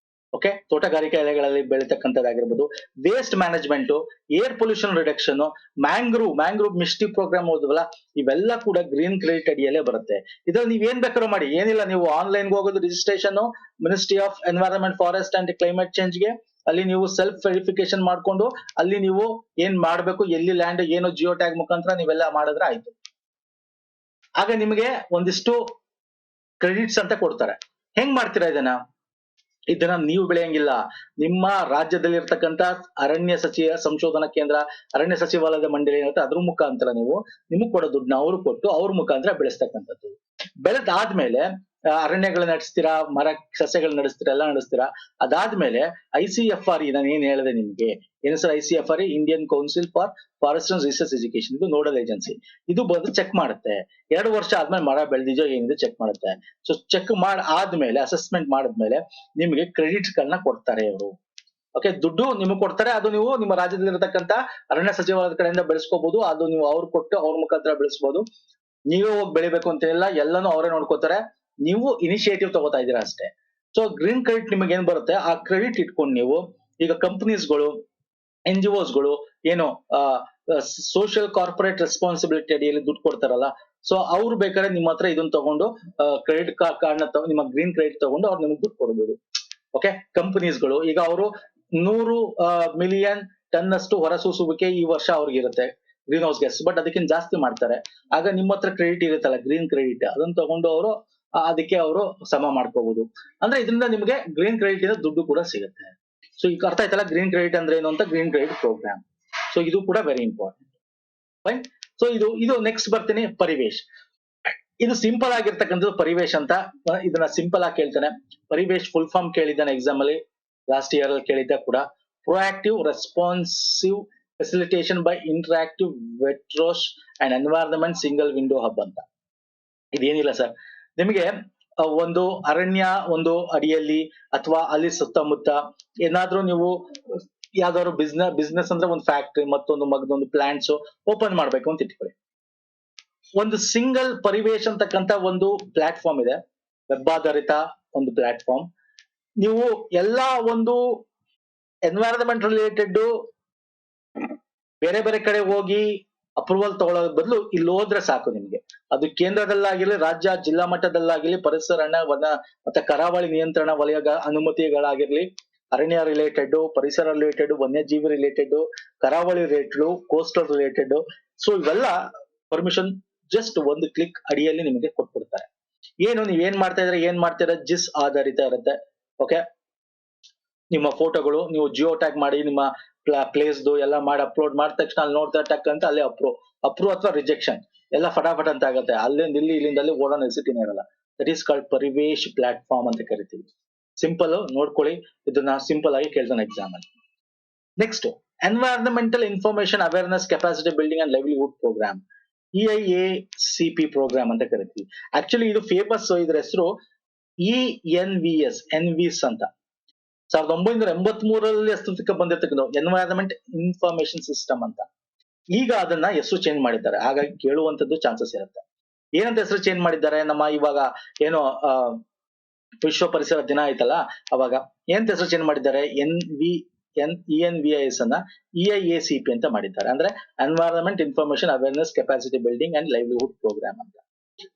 Okay, ತೋಟಗಾರಿಕಾ ಎಲೆಗಳಲ್ಲಿ ಬೆಳೀತಕ್ಕಂಥದ್ದಾಗಿರ್ಬೋದು, waste management, air pollution reduction, mangrove MISHTI programme ಓದುವಲ್ಲ, ಇವೆಲ್ಲ ಕೂಡ ಗ್ರೀನ್ ಕ್ರೆಡಿಟ್ ಅಡಿಯಲ್ಲೇ ಬರುತ್ತೆ. ಇದ್ರಲ್ಲಿ ನೀವ್ ಏನ್ ಬೇಕಾದ್ರೂ ಮಾಡಿ, ಏನಿಲ್ಲ, ನೀವು ಆನ್ಲೈನ್ ಹೋಗೋದು, registration ministry of environment, forest and climate change ಗೆ, ಅಲ್ಲಿ ನೀವು ಸೆಲ್ಫ್ ವೆರಿಫಿಕೇಶನ್ ಮಾಡ್ಕೊಂಡು ಅಲ್ಲಿ ನೀವು ಏನ್ ಮಾಡ್ಬೇಕು, ಎಲ್ಲಿ ಲ್ಯಾಂಡ್ ಏನು ಜಿಯೋ ಟ್ಯಾಗ್ ಮುಖಾಂತರ ನೀವೆಲ್ಲ ಮಾಡಿದ್ರೆ ಆಯ್ತು. ಆಗ ನಿಮಗೆ ಒಂದಿಷ್ಟು ಕ್ರೆಡಿಟ್ಸ್ ಅಂತ ಕೊಡ್ತಾರೆ. ಹೆಂಗ್ ಮಾಡ್ತೀರಾ ಇದನ್ನ ನೀವು ಬೆಳೆಯಂಗಿಲ್ಲ. ನಿಮ್ಮ ರಾಜ್ಯದಲ್ಲಿ ಇರ್ತಕ್ಕಂಥ ಅರಣ್ಯ ಸಂಶೋಧನಾ ಕೇಂದ್ರ, ಅರಣ್ಯ ಸಚಿವಾಲಯದ ಮಂಡಳಿ ಏನಿರುತ್ತೆ ಅದ್ರ ಮುಖಾಂತರ ನಿಮಗ್ ಕೊಡೋ ದುಡ್ಡನ್ನ ಅವ್ರು ಕೊಟ್ಟು ಅವ್ರ ಮುಖಾಂತರ ಬೆಳೆಸ್ತಕ್ಕಂಥದ್ದು. ಬೆಳೆದಾದ್ಮೇಲೆ ಅರಣ್ಯಗಳು ನಡೆಸ್ತೀರಾ, ಸಸ್ಯಗಳು ನಡೆಸ್ತೀರಾ, ಎಲ್ಲ ನಡೆಸ್ತೀರಾ. ಅದಾದ್ಮೇಲೆ ICFRE, ನಾನು ಏನ್ ಹೇಳಿದೆ ನಿಮ್ಗೆ, ಏನು sir ICFRE, Indian council for forest and research education, ಇದು ನೋಡಲ್ ಏಜೆನ್ಸಿ. ಇದು ಬಂದು ಚೆಕ್ ಮಾಡುತ್ತೆ. 2 ವರ್ಷ ಆದ್ಮೇಲೆ ಮರ ಬೆಳೆದಿದೆಯೋ ಏನಿದೆ ಚೆಕ್ ಮಾಡುತ್ತೆ. ಸೊ ಚೆಕ್ ಆದ್ಮೇಲೆ, ಅಸೆಸ್ಮೆಂಟ್ ಮಾಡಿದ್ಮೇಲೆ ನಿಮ್ಗೆ ಕ್ರೆಡಿಟ್ಸ್ ಗಳನ್ನ ಕೊಡ್ತಾರೆ ಅವರು. ಓಕೆ, ದುಡ್ಡು ನಿಮ್ಗೆ ಕೊಡ್ತಾರೆ. ಅದು ನೀವು ನಿಮ್ಮ ರಾಜ್ಯದಲ್ಲಿ ಇರತಕ್ಕಂತ ಅರಣ್ಯ ಸಚಿವಾಲಯದ ಕಡೆಯಿಂದ ಬೆಳೆಸ್ಕೋಬಹುದು. ಅದು ನೀವು ಅವ್ರು ಕೊಟ್ಟು ಅವ್ರ ಮುಖಾಂತರ ಬೆಳೆಸಬಹುದು. ನೀವೇ ಹೋಗಿ ಬೆಳಿಬೇಕು ಅಂತ ಇಲ್ಲ, ಎಲ್ಲಾನು ಅವರೇ ನೋಡ್ಕೋತಾರೆ. ನೀವು ಇನಿಷಿಯೇಟಿವ್ ತಗೋತಾ ಇದ್ದೀರಾ ಅಷ್ಟೇ. ಸೊ ಗ್ರೀನ್ ಕ್ರೆಡಿಟ್ ನಿಮಗೆ ಏನ್ ಬರುತ್ತೆ, ಆ ಕ್ರೆಡಿಟ್ ಇಟ್ಕೊಂಡು ನೀವು ಈಗ ಕಂಪನೀಸ್ಗಳು, NGOsಗಳು ಏನು ಸೋಷಿಯಲ್ ಕಾರ್ಪೊರೇಟ್ ರೆಸ್ಪಾನ್ಸಿಬಿಲಿಟಿ ಅಡಿಯಲ್ಲಿ ದುಡ್ಡು ಕೊಡ್ತಾರಲ್ಲ, ಸೊ ಅವ್ರು ಬೇಕಾದ್ರೆ ನಿಮ್ಮ ಹತ್ರ ಇದನ್ನ ತಗೊಂಡು ಕ್ರೆಡಿಟ್ ಕಾರ್ಡ್ ನಿಮ್ಮ ಗ್ರೀನ್ ಕ್ರೆಡಿಟ್ ತಗೊಂಡು ಅವ್ರು ನಿಮಗೆ ದುಡ್ಡು ಕೊಡ್ಬೋದು. ಓಕೆ, ಕಂಪನೀಸ್ಗಳು ಈಗ ಅವರು 100 ಮಿಲಿಯನ್ ಟನ್ ಅಷ್ಟು ಹೊರಸೂಸುವಿಕೆ ಈ ವರ್ಷ ಅವ್ರಿಗೆ ಇರುತ್ತೆ ಗ್ರೀನ್ ಹೌಸ್ ಗ್ಯಾಸ್, ಬಟ್ ಅದಕ್ಕಿಂತ ಜಾಸ್ತಿ ಮಾಡ್ತಾರೆ. ಆಗ ನಿಮ್ಮ ಹತ್ರ ಕ್ರೆಡಿಟ್ ಇರುತ್ತಲ್ಲ, ಗ್ರೀನ್ ಕ್ರೆಡಿಟ್, ಅದನ್ನ ತಗೊಂಡು ಅವರು ಅದಕ್ಕೆ ಅವರು ಸಮ ಮಾಡ್ಕೋಬಹುದು. ಅಂದ್ರೆ ಇದರಿಂದ ನಿಮಗೆ ಗ್ರೀನ್ ಕ್ರೆಡಿಟ್ ಇಂದ ದುಡ್ಡು ಕೂಡ ಸಿಗುತ್ತೆ. ಸೊ ಈಗ ಅರ್ಥ ಆಯ್ತಲ್ಲ ಗ್ರೀನ್ ಕ್ರೆಡಿಟ್ ಅಂದ್ರೆ ಏನು ಅಂತ, ಗ್ರೀನ್ ಕ್ರೆಡಿಟ್ ಪ್ರೋಗ್ರಾಮ್. ಸೊ ಇದು ಕೂಡ ವೆರಿ ಇಂಪಾರ್ಟೆಂಟ್. ಫೈನ್. ಸೊ ಇದು ನೆಕ್ಸ್ಟ್ ಬರ್ತೀನಿ, ಪರಿವೇಶ್. ಇದು ಸಿಂಪಲ್ ಆಗಿರ್ತಕ್ಕಂಥದ್ದು ಪರಿವೇಶ್ ಅಂತ. ಇದನ್ನ ಸಿಂಪಲ್ ಆಗಿ ಕೇಳ್ತಾನೆ. ಪರಿವೇಶ್ ಫುಲ್ ಫಾರ್ಮ್ ಕೇಳಿದ್ದಾನೆ ಎಕ್ಸಾಮ್ ಅಲ್ಲಿ, ಲಾಸ್ಟ್ ಇಯರ್ ಅಲ್ಲಿ ಕೇಳಿದ್ದ ಕೂಡ. Proactive responsive facilitation by interactive ವೆಟ್ರೋಸ್ and environment single window hub ಅಂತ. ಇದೇನಿಲ್ಲ ಸರ್, ನಿಮಗೆ ಒಂದು ಅರಣ್ಯ ಒಂದು ಅಡಿಯಲ್ಲಿ ಅಥವಾ ಅಲ್ಲಿ ಸುತ್ತಮುತ್ತ ಏನಾದ್ರೂ ನೀವು ಯಾವ್ದಾದ್ರು ಬಿಸ್ನೆಸ್ ಅಂದ್ರೆ ಒಂದು ಫ್ಯಾಕ್ಟ್ರಿ, ಮತ್ತೊಂದು ಪ್ಲಾಂಟ್ಸ್ ಓಪನ್ ಮಾಡ್ಬೇಕು ಅಂತ ಇಟ್ಕೊಳ್ಳಿ. ಒಂದು ಸಿಂಗಲ್ ಪರಿವೇಶ್ ಅಂತಕ್ಕಂತ ಒಂದು ಪ್ಲಾಟ್ಫಾರ್ಮ್ ಇದೆ, ವೆಬ್ ಆಧಾರಿತ ಒಂದು ಪ್ಲಾಟ್ಫಾರ್ಮ್. ನೀವು ಎಲ್ಲಾ ಒಂದು ಎನ್ವೈರನ್ಮೆಂಟ್ ರಿಲೇಟೆಡ್ ಬೇರೆ ಬೇರೆ ಕಡೆ ಹೋಗಿ ಅಪ್ರೂವಲ್ ತಗೊಳ್ಳೋದ್ ಬದಲು ಇಲ್ಲಿ ಹೋದ್ರೆ ಸಾಕು ನಿಮ್ಗೆ. ಅದು ಕೇಂದ್ರದಲ್ಲಾಗಿರ್ಲಿ, ರಾಜ್ಯ ಜಿಲ್ಲಾ ಮಟ್ಟದಲ್ಲಾಗಿರ್ಲಿ, ಪರಿಸರ ವನ ಮತ್ತೆ ಕರಾವಳಿ ನಿಯಂತ್ರಣ ವಲಯದ ಅನುಮತಿಗಳಾಗಿರ್ಲಿ, ಅರಣ್ಯ ರಿಲೇಟೆಡ್, ಪರಿಸರ ರಿಲೇಟೆಡ್, ವನ್ಯಜೀವಿ ರಿಲೇಟೆಡ್, ಕರಾವಳಿ ರಿಲೇಟೆಡ್, ಕೋಸ್ಟಲ್ ರಿಲೇಟೆಡ್. ಸೊ ಇವೆಲ್ಲ ಪರ್ಮಿಷನ್ ಜಸ್ಟ್ ಒಂದು ಕ್ಲಿಕ್ ಅಡಿಯಲ್ಲಿ ನಿಮಗೆ ಕೊಟ್ಬಿಡ್ತಾರೆ. ನೀವೇನ್ ಮಾಡ್ತಾ ಇದ್ರೆ ಜಿಸ್ ಆಧಾರಿತ ಇರುತ್ತೆ. ಓಕೆ, ನಿಮ್ಮ ಫೋಟೋಗಳು ನೀವು ಜಿಯೋ ಟ್ಯಾಗ್ ಮಾಡಿ ನಿಮ್ಮ ಪ್ಲೇಸ್ದು ಎಲ್ಲ ಮಾಡಿ ಅಪ್ಲೋಡ್ ಮಾಡಿದ ತಕ್ಷಣ ಅಲ್ಲಿ ನೋಡ್ತಾ ಟಕ್ ಅಂತ ಅಲ್ಲೇ ಅಪ್ರೂವ್ ಅಥವಾ ರಿಜೆಕ್ಷನ್ ಎಲ್ಲ ಫಟಾಫಟ್ ಅಂತ ಆಗುತ್ತೆ. ಅಲ್ಲಿಂದ ಇಲ್ಲಿಂದ ಅಲ್ಲಿ ಓಡೋ ನೆಸಿಟಿನೇ ಇರಲ್ಲ. That is called Parivesh platform ಅಂತ ಕರಿತೀವಿ. ಸಿಂಪಲ್ ನೋಡ್ಕೊಳ್ಳಿ, ಇದನ್ನ ಸಿಂಪಲ್ ಆಗಿ ಕೇಳ್ತಾನೆ ಎಕ್ಸಾಮ್ ಅಲ್ಲಿ. Next, environmental information awareness capacity building and livelihood programme, EIACP programme ಅಂತ ಕರಿತೀವಿ. ಆಕ್ಚುಲಿ ಇದು ಫೇಮಸ್, ಇದ್ರ ಹೆಸರು ENVS ಅಂತ 1983 ಅಸ್ತಿತ್ವಕ್ಕೆ ಬಂದಿರ್ತಕ್ಕಂಥ ಎನ್ವೈರನ್ಮೆಂಟ್ ಇನ್ಫಾರ್ಮೇಶನ್ ಸಿಸ್ಟಮ್ ಅಂತ. ಈಗ ಅದನ್ನ ಹೆಸರು ಚೇಂಜ್ ಮಾಡಿದ್ದಾರೆ, ಹಾಗಾಗಿ ಕೇಳುವಂತದ್ದು ಚಾನ್ಸಸ್ ಇರುತ್ತೆ. ಏನಂತ ಹೆಸರು ಚೇಂಜ್ ಮಾಡಿದ್ದಾರೆ, ನಮ್ಮ ಇವಾಗ ಏನೋ ವಿಶ್ವ ಪರಿಸರ ದಿನ ಆಯ್ತಲ್ಲ, ಅವಾಗ ಏನಂತ ಹೆಸರು ಚೇಂಜ್ ಮಾಡಿದ್ದಾರೆ, ENVIS ಅನ್ನ EIACP ಅಂತ ಮಾಡಿದ್ದಾರೆ. ಅಂದ್ರೆ environment information awareness capacity building and livelihood programme ಅಂತ.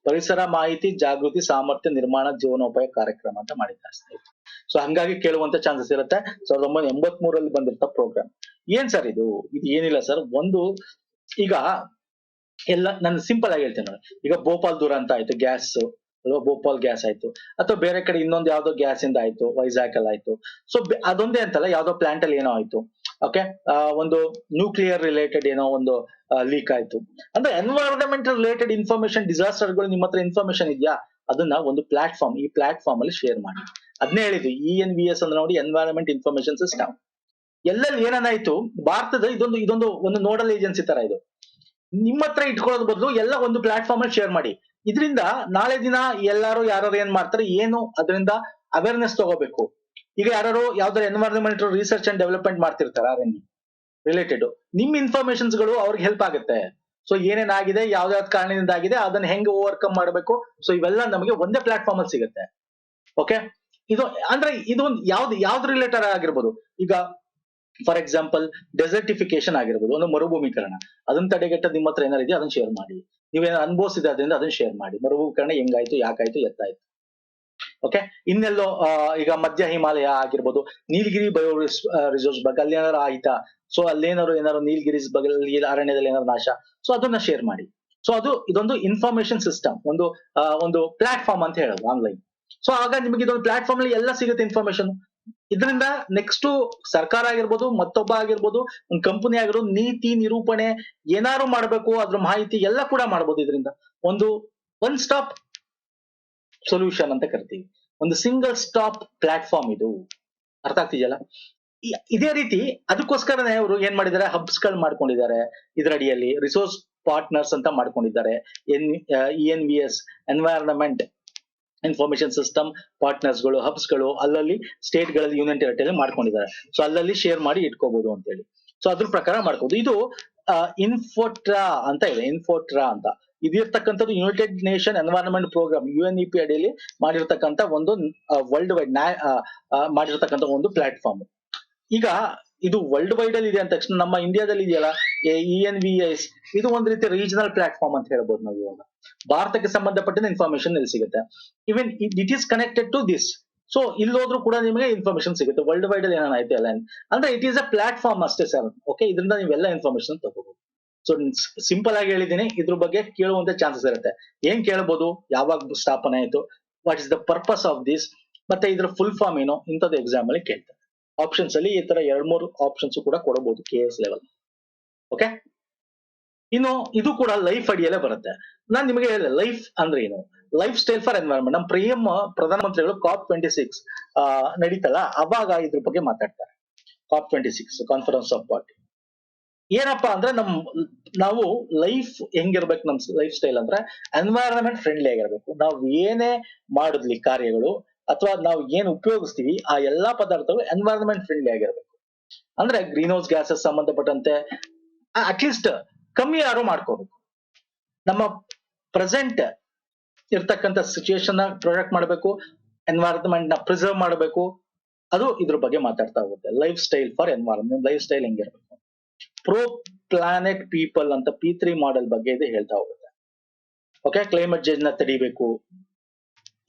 ಪರಿಸರ ಮಾಹಿತಿ ಜಾಗೃತಿ ಸಾಮರ್ಥ್ಯ ನಿರ್ಮಾಣ ಜೀವನೋಪಾಯ ಕಾರ್ಯಕ್ರಮ ಅಂತ ಮಾಡಿದ್ದಾರೆ. ಸೊ ಹಂಗಾಗಿ ಕೇಳುವಂತ ಚಾನ್ಸಸ್ ಇರುತ್ತೆ. 1983 ಬಂದಿರ್ತ ಪ್ರೋಗ್ರಾಮ್. ಏನ್ ಸರ್ ಇದು ಏನಿಲ್ಲ ಸರ್, ಒಂದು ಈಗ ಎಲ್ಲ ನಾನು ಸಿಂಪಲ್ ಆಗಿ ಹೇಳ್ತೇನೆ ನೋಡಿ. ಈಗ ಭೋಪಾಲ್ ದುರಂತ ಆಯ್ತು, ಗ್ಯಾಸ್ ಅಲ್ವಾ, ಭೋಪಾಲ್ ಗ್ಯಾಸ್ ಆಯ್ತು, ಅಥವಾ ಬೇರೆ ಕಡೆ ಇನ್ನೊಂದು ಯಾವ್ದೋ ಗ್ಯಾಸ್ ಇಂದ ಆಯ್ತು, ವೈಜಾಗ್ ಅಲ್ಲಿ ಆಯ್ತು. ಸೊ ಅದೊಂದೇ ಅಂತಲ್ಲ, ಯಾವ್ದೋ ಪ್ಲಾಂಟ್ ಅಲ್ಲಿ ಏನೋ ಆಯ್ತು. ಓಕೆ, ಒಂದು ನ್ಯೂಕ್ಲಿಯರ್ ರಿಲೇಟೆಡ್ ಏನೋ ಒಂದು ಲೀಕ್ ಆಯ್ತು ಅಂದ್ರೆ ಎನ್ವೈರನ್ಮೆಂಟ್ ರಿಲೇಟೆಡ್ ಇನ್ಫಾರ್ಮೇಶನ್, ಡಿಸಾಸ್ಟರ್ಗಳು ನಿಮ್ಮ ಹತ್ರ ಇನ್ಫಾರ್ಮೇಶನ್ ಇದೆಯಾ, ಅದನ್ನ ಒಂದು ಪ್ಲಾಟ್ಫಾರ್ಮ್, ಈ ಪ್ಲಾಟ್ಫಾರ್ಮ್ ಅಲ್ಲಿ ಶೇರ್ ಮಾಡಿ. ಅದನ್ನೇ ಹೇಳಿದ್ವಿ ENVS ಅಂದ್ರೆ ನೋಡಿ, ಎನ್ವೈರನ್ಮೆಂಟ್ ಇನ್ಫಾರ್ಮೇಶನ್ ಸಿಸ್ಟಮ್. ಎಲ್ಲೆಲ್ಲಿ ಏನಾಯ್ತು, ಭಾರತದ ಇದೊಂದು ಒಂದು ನೋಡಲ್ ಏಜೆನ್ಸಿ ತರ ಇದು. ನಿಮ್ಮ ಹತ್ರ ಇಟ್ಕೊಳ್ಳೋದ್ ಬದಲು ಎಲ್ಲ ಒಂದು ಪ್ಲಾಟ್ಫಾರ್ಮ್ ಅಲ್ಲಿ ಶೇರ್ ಮಾಡಿ. ಇದರಿಂದ ನಾಳೆ ದಿನ ಯಾರು ಏನ್ ಮಾಡ್ತಾರೆ, ಏನು ಅದರಿಂದ ಅವೇರ್ನೆಸ್ ತಗೋಬೇಕು. ಈಗ ಯಾರು ಯಾವ್ದಾರು ಎನ್ವೈರನ್ಮೆಂಟ್ ರಿಸರ್ಚ್ ಅಂಡ್ ಡೆವಲಪ್ಮೆಂಟ್ ಮಾಡ್ತಿರ್ತಾರೆ R&D ರಿಲೇಟೆಡ್, ನಿಮ್ ಇನ್ಫಾರ್ಮೇಶನ್ಸ್ ಗಳು ಅವ್ರಿಗೆ ಹೆಲ್ಪ್ ಆಗುತ್ತೆ. ಸೊ ಏನೇನಾಗಿದೆ, ಯಾವ್ದಾವ್ದು ಕಾರಣದಿಂದ ಆಗಿದೆ, ಅದನ್ನ ಹೆಂಗ್ ಓವರ್ಕಮ್ ಮಾಡಬೇಕು, ಸೊ ಇವೆಲ್ಲ ನಮಗೆ ಒಂದೇ ಪ್ಲಾಟ್ಫಾರ್ಮ್ ಅಲ್ಲಿ ಸಿಗುತ್ತೆ. ಓಕೆ, ಇದು ಅಂದ್ರೆ ಇದು ಯಾವ್ದು ರಿಲೇಟೆಡ್ ಆಗಿರ್ಬೋದು. ಈಗ ಫಾರ್ ಎಕ್ಸಾಂಪಲ್ ಡೆಸರ್ಟಿಫಿಕೇಶನ್ ಆಗಿರ್ಬೋದು, ಒಂದು ಮರುಭೂಮೀಕರಣ. ಅದನ್ನ ತಡೆಗಟ್ಟೋದು ನಿಮ್ಮ ಹತ್ರ ಏನಾರು ಇದೆಯಾ ಅದನ್ನ ಶೇರ್ ಮಾಡಿ. ನೀವೇನಾದ್ರು ಅನುಭವಿಸಿದ್ರೆ ಅದರಿಂದ ಅದನ್ನ ಶೇರ್ ಮಾಡಿ. ಮರುಭೂಮೀಕರಣ ಹೆಂಗಾಯ್ತು, ಯಾಕಾಯ್ತು, ಎತ್ತಾಯ್ತು. ಓಕೆ, ಇನ್ನೆಲ್ಲೋ ಈಗ ಮಧ್ಯ ಹಿಮಾಲಯ ಆಗಿರ್ಬೋದು, ನೀಲಗಿರಿ ಬಯೋ ರಿಸೋರ್ಸ್ ಬಗ್ಗೆ ಅಲ್ಲಿ ಏನಾರು ಆಯ್ತಾ, ಸೊ ಏನಾರು ನೀಲಗಿರೀಸ್ ಬಗ್ಗೆ ಅರಣ್ಯದಲ್ಲಿ ಏನಾರು ನಾಶ, ಸೊ ಅದನ್ನ ಶೇರ್ ಮಾಡಿ. ಸೊ ಇದೊಂದು ಇನ್ಫಾರ್ಮೇಶನ್ ಸಿಸ್ಟಮ್, ಒಂದು ಪ್ಲಾಟ್ಫಾರ್ಮ್ ಅಂತ ಹೇಳೋದು ಆನ್ಲೈನ್. ಸೊ ಆಗ ನಿಮಗೆ ಇದೊಂದು ಪ್ಲಾಟ್ಫಾರ್ಮ್ ಅಲ್ಲಿ ಎಲ್ಲ ಸಿಗುತ್ತೆ ಇನ್ಫಾರ್ಮೇಶನ್. ಇದರಿಂದ ನೆಕ್ಸ್ಟ್ ಸರ್ಕಾರ ಆಗಿರ್ಬೋದು, ಮತ್ತೊಬ್ಬ ಆಗಿರ್ಬೋದು, ಒಂದು ಕಂಪನಿ ಆಗಿರ್ಬೋದು, ನೀತಿ ನಿರೂಪಣೆ ಏನಾರು ಮಾಡ್ಬೇಕು, ಅದ್ರ ಮಾಹಿತಿ ಎಲ್ಲ ಕೂಡ ಮಾಡ್ಬೋದು. ಇದರಿಂದ ಒನ್ ಸ್ಟಾಪ್ ಸೊಲ್ಯೂಷನ್ ಅಂತ ಕರಿತೀವಿ. ಒಂದು ಸಿಂಗಲ್ ಸ್ಟಾಪ್ ಪ್ಲಾಟ್ಫಾರ್ಮ್ ಇದು. ಅರ್ಥ ಆಗ್ತಿದೆಯಲ್ಲ? ಇದೇ ರೀತಿ ಅದಕ್ಕೋಸ್ಕರನೇ ಅವರು ಏನ್ ಮಾಡಿದ್ದಾರೆ, ಹಬ್ಸ್ ಗಳು ಮಾಡ್ಕೊಂಡಿದ್ದಾರೆ. ಇದರ ಅಡಿಯಲ್ಲಿ ರಿಸೋರ್ಸ್ ಪಾರ್ಟ್ನರ್ಸ್ ಅಂತ ಮಾಡ್ಕೊಂಡಿದ್ದಾರೆ. ENVS environment information system partners ಗಳು, ಹಬ್ಸ್ ಗಳು ಅಲ್ಲಲ್ಲಿ ಸ್ಟೇಟ್ ಗಳಲ್ಲಿ, ಯೂನಿಯನ್ ಟೆರಿಟರಿ ಮಾಡ್ಕೊಂಡಿದ್ದಾರೆ. ಸೊ ಅಲ್ಲಲ್ಲಿ ಶೇರ್ ಮಾಡಿ ಇಟ್ಕೋಬಹುದು ಅಂತ ಹೇಳಿ. ಸೊ ಅದ್ರ ಪ್ರಕಾರ ಮಾಡ್ಕೋಬಹುದು. ಇದು ಇನ್ಫೋಟ್ರಾ ಅಂತ ಇದೆ, ಇನ್ಫೋಟ್ರಾ ಅಂತ. ಇದಿರ್ತಕ್ಕಂಥದ್ದು United Nation Environment Programme UNEP ಅಡಿಯಲ್ಲಿ ಮಾಡಿರ್ತಕ್ಕಂಥ ಒಂದು ವರ್ಲ್ಡ್ ವೈಡ್ ಮಾಡಿರ್ತಕ್ಕಂಥ ಒಂದು ಪ್ಲಾಟ್ಫಾರ್ಮ್. ಈಗ ಇದು ವರ್ಲ್ಡ್ ವೈಡ್ ಅಲ್ಲಿ ಇದೆ ಅಂದ ತಕ್ಷಣ ನಮ್ಮ ಇಂಡಿಯಾದಲ್ಲಿ ಇದೆಯಲ್ಲ ENVS, ಇದು ಒಂದು ರೀತಿ ರೀಜನಲ್ ಪ್ಲಾಟ್ಫಾರ್ಮ್ ಅಂತ ಹೇಳ್ಬೋದು ನಾವು. ಇವಾಗ ಭಾರತಕ್ಕೆ ಸಂಬಂಧಪಟ್ಟ ಇನ್ಫಾರ್ಮೇಶನ್ ಇಲ್ಲಿ ಸಿಗುತ್ತೆ. Even it is connected to this. So ಇಲ್ಲೋದ್ರೂ ಕೂಡ ನಿಮಗೆ ಇನ್ಫಾರ್ಮೇಶನ್ ಸಿಗುತ್ತೆ. ವರ್ಲ್ಡ್ ವೈಡ್ ಅಲ್ಲಿ ಏನಾಯ್ತು ಎಲ್ಲ ಅಂದ್ರೆ ಇಟ್ ಈಸ್ ಅ ಪ್ಲಾಟ್ಫಾರ್ಮ್ ಅಷ್ಟೇ ಸರ್. ಓಕೆ, ಇದರಿಂದ ನೀವೆಲ್ಲ ಇನ್ಫಾರ್ಮೇಶನ್ ತಗೋಬಹುದು. ಸೊ ಸಿಂಪಲ್ ಆಗಿ ಹೇಳಿದೀನಿ. ಇದ್ರ ಬಗ್ಗೆ ಕೇಳುವಂತ ಚಾನ್ಸಸ್ ಇರುತ್ತೆ. ಏನ್ ಕೇಳಬಹುದು, ಯಾವಾಗ ಸ್ಥಾಪನೆ ಆಯ್ತು, what is the purpose of this, ಮತ್ತೆ ಇದ್ರ ಫುಲ್ ಫಾರ್ಮ್ ಏನು, ಇಂಥದ್ದು ಎಕ್ಸಾಮ್ ಅಲ್ಲಿ ಕೇಳ್ತಾರೆ. ಆಪ್ಷನ್ಸ್ ಅಲ್ಲಿ ಈ ತರ 2-3 ಆಪ್ಷನ್ಸ್ ಕೂಡ ಕೊಡಬಹುದು KS ಲೆವೆಲ್. ಓಕೆ, ಇನ್ನು ಇದು ಕೂಡ ಲೈಫ್ ಅಡಿಯಲ್ಲೇ ಬರುತ್ತೆ. ನಾನ್ ನಿಮಗೆ ಹೇಳಿದೆ ಲೈಫ್ ಅಂದ್ರೆ ಏನು, ಲೈಫ್ ಸ್ಟೈಲ್ ಫಾರ್ ಎನ್ವೈರನ್ಮೆಂಟ್. ನಮ್ಮ ಪ್ರಧಾನಮಂತ್ರಿಗಳು COP26 ನಡೀತಲ್ಲ, ಅವಾಗ ಇದ್ರ ಬಗ್ಗೆ ಮಾತಾಡ್ತಾರೆ. COP26 conference of party. ಏನಪ್ಪಾ ಅಂದ್ರೆ ನಾವು ಲೈಫ್ ಹೆಂಗಿರ್ಬೇಕು, ನಮ್ ಲೈಫ್ ಸ್ಟೈಲ್ ಅಂದ್ರೆ ಎನ್ವೈರನ್ಮೆಂಟ್ ಫ್ರೆಂಡ್ಲಿ ಆಗಿರ್ಬೇಕು. ನಾವು ಏನೇ ಮಾಡಿದ್ಲಿ ಕಾರ್ಯಗಳು ಅಥವಾ ನಾವು ಏನ್ ಉಪಯೋಗಿಸ್ತೀವಿ ಆ ಎಲ್ಲಾ ಪದಾರ್ಥಗಳು ಎನ್ವೈರನ್ಮೆಂಟ್ ಫ್ರೆಂಡ್ಲಿ ಆಗಿರ್ಬೇಕು. ಅಂದ್ರೆ ಗ್ರೀನ್ ಹೌಸ್ ಗ್ಯಾಸಸ್ ಸಂಬಂಧಪಟ್ಟಂತೆ ಅಟ್ಲೀಸ್ಟ್ ಕಮ್ಮಿ ಯಾರು ಮಾಡ್ಕೋಬೇಕು. ನಮ್ಮ ಪ್ರೆಸೆಂಟ್ ಇರ್ತಕ್ಕಂಥ ಸಿಚುಯೇಷನ್ ಪ್ರೊಟೆಕ್ಟ್ ಮಾಡಬೇಕು, ಎನ್ವೈರನ್ಮೆಂಟ್ ನ ಪ್ರಿಸರ್ವ್ ಮಾಡಬೇಕು. ಅದು ಇದ್ರ ಬಗ್ಗೆ ಮಾತಾಡ್ತಾ ಹೋಗುತ್ತೆ. Life style for environment, life style ಹೆಂಗಿರ್ಬೇಕು. ಪ್ರೋ ಪ್ಲಾನೆಟ್ ಪೀಪಲ್ ಅಂತ P3 ಮಾಡೆಲ್ ಬಗ್ಗೆ ಇದು ಹೇಳ್ತಾ ಹೋಗುತ್ತೆ. ಓಕೆ, ಕ್ಲೈಮೇಟ್ ಚೇಂಜ್ ನ ತಡಿಬೇಕು,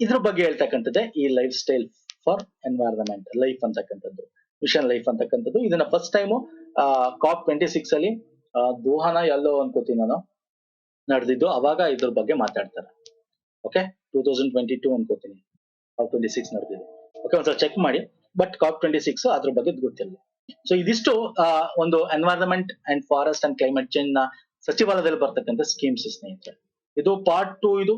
ಇದ್ರ ಬಗ್ಗೆ ಹೇಳ್ತಕ್ಕಂಥದ್ದೇ ಈ life style for environment, life ಅಂತಕ್ಕಂಥದ್ದು, ಮಿಷನ್ ಲೈಫ್ ಅಂತಕ್ಕಂಥದ್ದು. ಇದನ್ನ ಫಸ್ಟ್ ಟೈಮು COP26 ಅಲ್ಲಿ ದೋಹಾನ ಎಲ್ಲೋ ಅನ್ಕೋತೀನಿ ನಾನು ನಡೆದಿದ್ದು, ಅವಾಗ ಇದ್ರ ಬಗ್ಗೆ ಮಾತಾಡ್ತಾರೆ. ಓಕೆ, 2022 ಅನ್ಕೋತೀನಿ COP26 ನಡೆದಿದ್ದು. ಓಕೆ, ಒಂದ್ಸಲ ಚೆಕ್ ಮಾಡಿ. ಬಟ್ COP26 ಅದ್ರ ಬಗ್ಗೆ ಗೊತ್ತಿಲ್ಲ. ಸೊ ಇದಿಷ್ಟು ಒಂದು environment and forest and climate change ನ ಸಚಿವಾಲಯದಲ್ಲಿ ಬರ್ತಕ್ಕಂಥ ಸ್ಕೀಮ್ಸ್ ಸ್ನೇಹಿತರೆ. ಇದು ಪಾರ್ಟ್ 2. ಇದು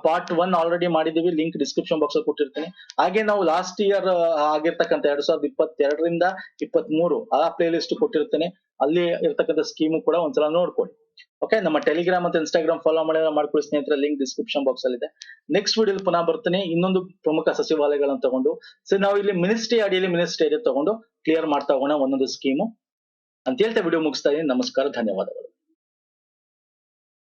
ಪಾರ್ಟ್ 1 ಆಲ್ರೆಡಿ ಮಾಡಿದೀವಿ, ಲಿಂಕ್ ಡಿಸ್ಕ್ರಿಪ್ಷನ್ ಬಾಕ್ಸ್ ಅಲ್ಲಿ ಕೊಟ್ಟಿರ್ತೀನಿ. ಹಾಗೆ ನಾವು ಲಾಸ್ಟ್ ಇಯರ್ ಆಗಿರ್ತಕ್ಕಂಥ 2022ರಿಂದ 23 ಆ ಪ್ಲೇ ಲಿಸ್ಟ್ ಕೊಟ್ಟಿರ್ತೇನೆ. ಅಲ್ಲಿ ಇರ್ತಕ್ಕಂಥ ಸ್ಕೀಮು ಕೂಡ ಒಂದ್ಸಲ ನೋಡ್ಕೊಳ್ಳಿ. ಓಕೆ, ನಮ್ಮ ಟೆಲಿಗ್ರಾಮ್ ಮತ್ತು ಇನ್ಸ್ಟಾಗ್ರಾಮ್ ಫಾಲೋ ಮಾಡ್ಕೊಳ್ಳಿ ಸ್ನೇಹಿತರೆ. ಲಿಂಕ್ ಡಿಸ್ಕ್ರಿಪ್ಷನ್ ಬಾಕ್ಸ್ ಅಲ್ಲಿ ಇದೆ. ನೆಕ್ಸ್ಟ್ ವಿಡಿಯೋಲಿ ಪುನಃ ಬರ್ತೀನಿ ಇನ್ನೊಂದು ಪ್ರಮುಖ ಸಚಿವಾಲಯಗಳನ್ನು ತಗೊಂಡು. ಸೊ ನಾವು ಇಲ್ಲಿ ಮಿನಿಸ್ಟ್ರಿ ಅಡಿಯಲ್ಲಿ ಮಿನಿಸ್ಟ್ರಿ ತಗೊಂಡು ಕ್ಲಿಯರ್ ಮಾಡ್ತಾ ಹೋಗೋಣ ಒಂದೊಂದು ಸ್ಕೀಮು ಅಂತ ಹೇಳ್ತಾ ವಿಡಿಯೋ ಮುಗಿಸ್ತಾ ಇದೀನಿ. ನಮಸ್ಕಾರ, ಧನ್ಯವಾದಗಳು.